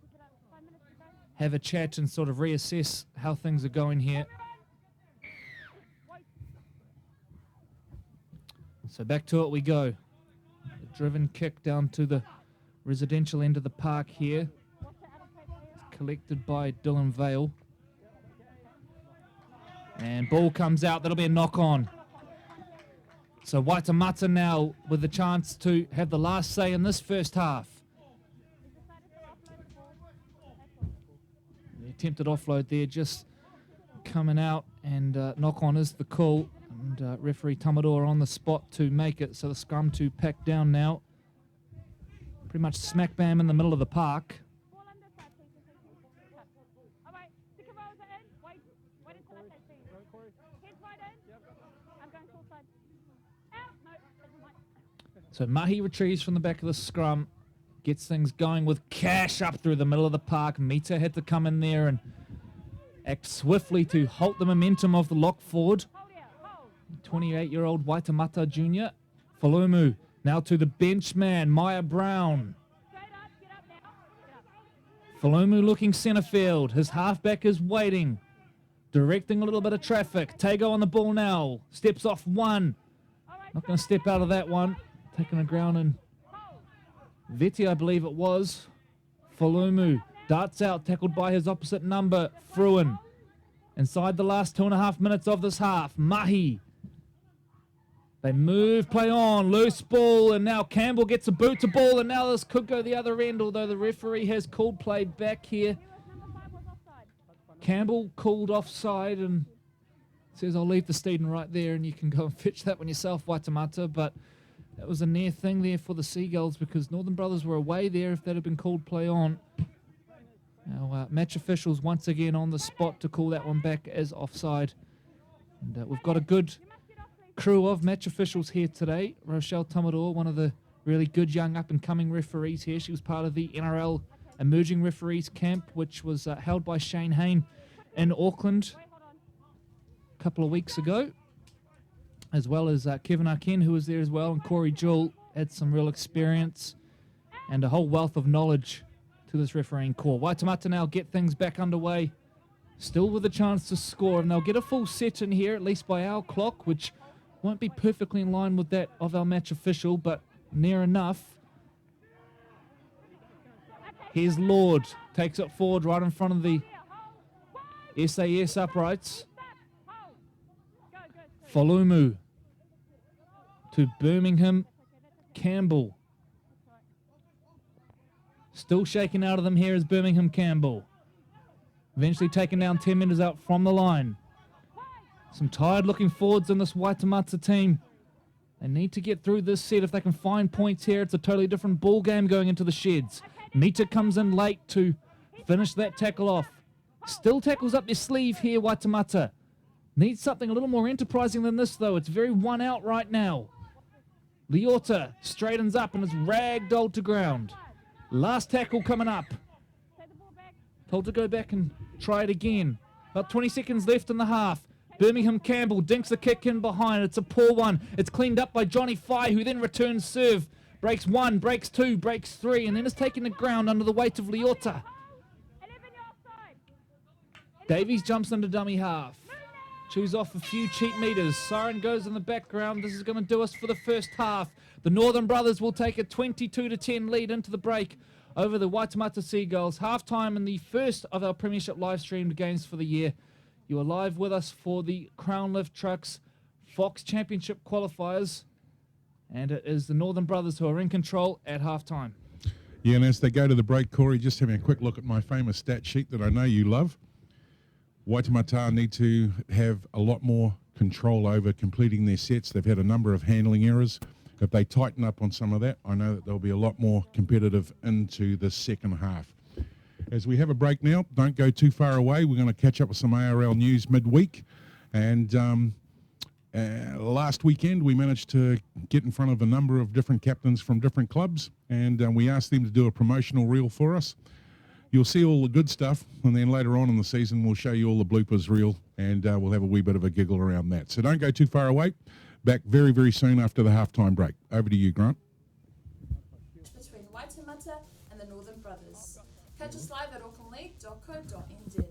have a chat and sort of reassess how things are going here. So back to it we go. A driven kick down to the residential end of the park here. It's collected by Dylan Vale. And ball comes out. That'll be a knock on. So Waitemata now with the chance to have the last say in this first half. The attempted offload there just coming out, and knock on is the call. And referee Tamador on the spot to make it. So the scrum to pack down now. Pretty much smack bam in the middle of the park. So Mahi retrieves from the back of the scrum, gets things going with Cash up through the middle of the park. Mita had to come in there and act swiftly to halt the momentum of the lock forward. 28-year-old Waitemata Jr. Falumu now to the bench man, Maya Brown. Falumu looking centre field. His halfback is waiting, directing a little bit of traffic. Tago on the ball now. Steps off one. Not going to step out of that one. Taking the ground and Veti, I believe it was. Falumu darts out, tackled by his opposite number, Fruin. Inside the last 2.5 minutes of this half, Mahi. They move, play on, loose ball, and now Campbell gets a boot to ball, and now this could go the other end, although the referee has called play back here. Campbell called offside and says, I'll leave the Steeden right there, and you can go and fetch that one yourself, Waitemata, but that was a near thing there for the Seagulls because Northern Brothers were away there if that had been called play on. Now, match officials once again on the spot to call that one back as offside. And we've got a good crew of match officials here today. Rochelle Tamador, one of the really good young up-and-coming referees here. She was part of the NRL Emerging Referees Camp, which was held by Shane Hayne in Auckland a couple of weeks ago, as well as Kevin Arken, who was there as well, and Corey Jewell had some real experience and a whole wealth of knowledge to this refereeing corps. Waitemata now get things back underway, still with a chance to score, and they'll get a full set in here, at least by our clock, which won't be perfectly in line with that of our match official, but near enough. Here's Lord, takes it forward right in front of the SAS uprights. Falumu to Birmingham Campbell. Still shaking out of them here is Birmingham Campbell. Eventually taken down 10 metres out from the line. Some tired-looking forwards in this Waitemata team. They need to get through this set. If they can find points here, it's a totally different ball game going into the sheds. Mita comes in late to finish that tackle off. Still tackles up their sleeve here, Waitemata. Needs something a little more enterprising than this, though. It's very one out right now. Leota straightens up and is ragdolled to ground. Last tackle coming up. Told to go back and try it again. About 20 seconds left in the half. Birmingham Campbell dinks the kick in behind. It's a poor one. It's cleaned up by Johnny Fye, who then returns serve. Breaks one, breaks two, breaks three, and then is taken to ground under the weight of Leota. Davies jumps into dummy half. Chews off a few cheap meters. Siren goes in the background. This is going to do us for the first half. The Northern Brothers will take a 22-10 lead into the break over the Waitemata Seagulls. Halftime in the first of our Premiership live-streamed games for the year. You are live with us for the Crown Lift Trucks Fox Championship qualifiers. And it is the Northern Brothers who are in control at halftime. Yeah, and as they go to the break, Corey, just having a quick look at my famous stat sheet that I know you love. Waitemata need to have a lot more control over completing their sets. They've had a number of handling errors. If they tighten up on some of that, I know that they'll be a lot more competitive into the second half. As we have a break now, don't go too far away. We're going to catch up with some ARL news midweek. And last weekend, we managed to get in front of a number of different captains from different clubs, and we asked them to do a promotional reel for us. You'll see all the good stuff, and then later on in the season, we'll show you all the bloopers reel, and we'll have a wee bit of a giggle around that. So don't go too far away. Back very, very soon after the halftime break. Over to you, Grant. Between Waitemata and the Northern Brothers. Catch us live at aucklandleague.co.nz.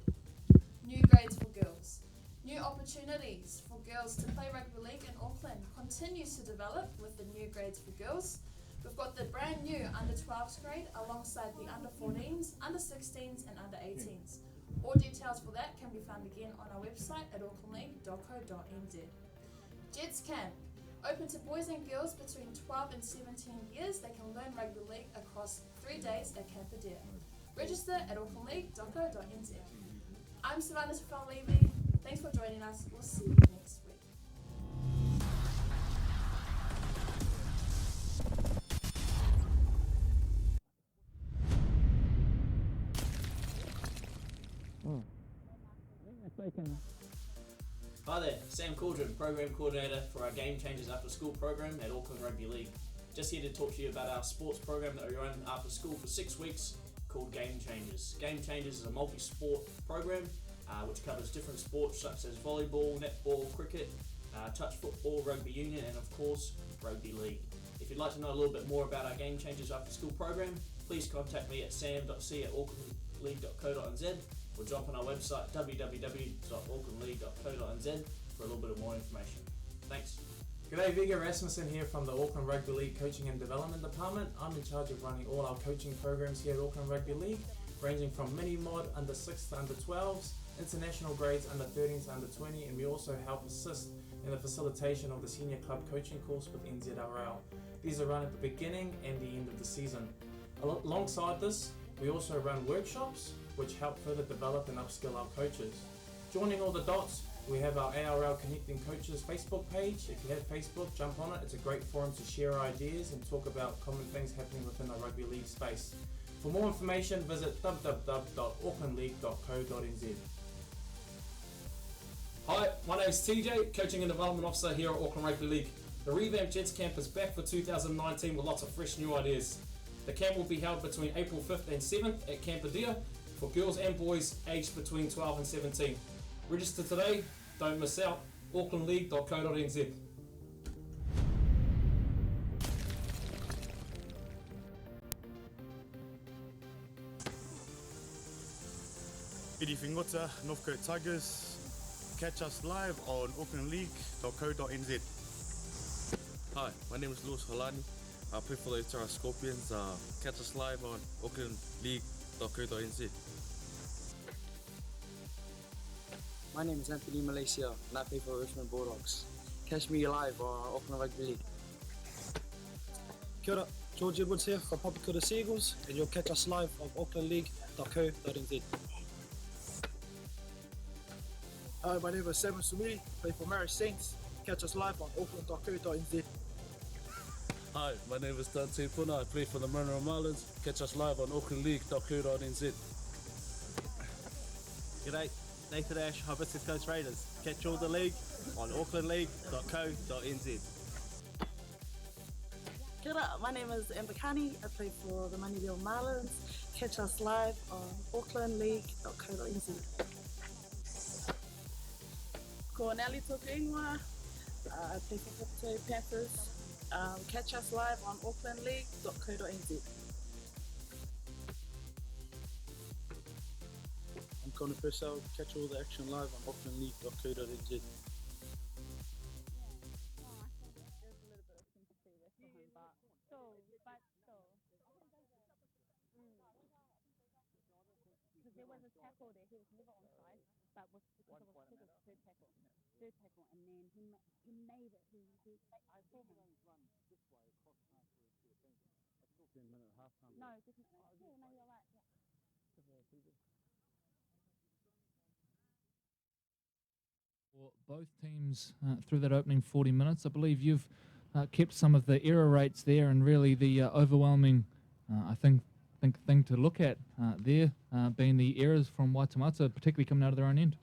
New grades for girls. New opportunities for girls to play rugby league in Auckland continues to develop with the new grades for girls. We've got the brand new under 12s grade alongside the under 14s, under 16s and under 18s. All details for that can be found again on our website at aucklandleague.co.nz. Jets Camp. Open to boys and girls between 12 and 17 years. They can learn rugby league across 3 days at Camp Adair. Register at aucklandleague.co.nz. I'm Savannah Tafal-Levy. Thanks for joining us. We'll see you next week. Hi there, Sam Cauldron, Program Coordinator for our Game Changers After School program at Auckland Rugby League. Just here to talk to you about our sports program that we run after school for 6 weeks called Game Changers. Game Changers is a multi-sport program which covers different sports such as volleyball, netball, cricket, touch football, rugby union, and of course, rugby league. If you'd like to know a little bit more about our Game Changers after school program, please contact me at sam.c@aucklandleague.co.nz or jump on our website www.aucklandleague.co.nz for a little bit of more information. Thanks. G'day, Vigga Rasmussen here from the Auckland Rugby League Coaching and Development Department. I'm in charge of running all our coaching programs here at Auckland Rugby League, ranging from mini-mod under 6 to under 12s, international grades under 13s to under 20, and we also help assist in the facilitation of the senior club coaching course with NZRL. These are run at the beginning and the end of the season. Alongside this, we also run workshops which help further develop and upskill our coaches. Joining all the dots, we have our ARL Connecting Coaches Facebook page. If you have Facebook, jump on it. It's a great forum to share ideas and talk about common things happening within the rugby league space. For more information, visit www.aucklandleague.co.nz. Hi, my name is TJ, Coaching and Development Officer here at Auckland Rugby League. The revamped Jets Camp is back for 2019 with lots of fresh new ideas. The camp will be held between April 5th and 7th at Campadea for girls and boys aged between 12 and 17. Register today, don't miss out, aucklandleague.co.nz. Iri Fingota, Northcote Tigers. Catch us live on aucklandleague.co.nz. Hi, my name is Lewis Holani. I play for the HRS Scorpions. Catch us live on aucklandleague.co.nz. My name is Anthony Malaysia and I play for Richmond Bulldogs. Catch me live on Auckland Rugby League. Kia ora, George Edwards here from Papakura Seagulls, and you'll catch us live on aucklandleague.co.nz. Hi, my name is Simon Sumiri, play for Marist Saints. Catch us live on auckland.co.nz. Hi, my name is Dante Puna. I play for the Monroe Marlins. Catch us live on aucklandleague.co.nz. G'day, Nathan Ash, Hibiscus Coast Raiders. Catch all the league on aucklandleague.co.nz. Kia ora, my name is Amber Kani. I play for the Moneydale Marlins. Catch us live on aucklandleague.co.nz. Ko Nelly toku ingoa. I play for Hooktail Panthers. Catch us live on aucklandleague.co.nz. I'm Connor Purcell. Catch all the action live on aucklandleague.co.nz. There was a tackle there, he was never onside, but was because it was third tackle, and then he made it. I saw him run this way across half to the thing. I saw him in half time. No, definitely. Yeah, no, you're right. Yeah. For both teams through that opening 40 minutes, I believe you've kept some of the error rates there, and really the overwhelming, I think thing to look at there being the errors from Waitemata, particularly coming out of their own end.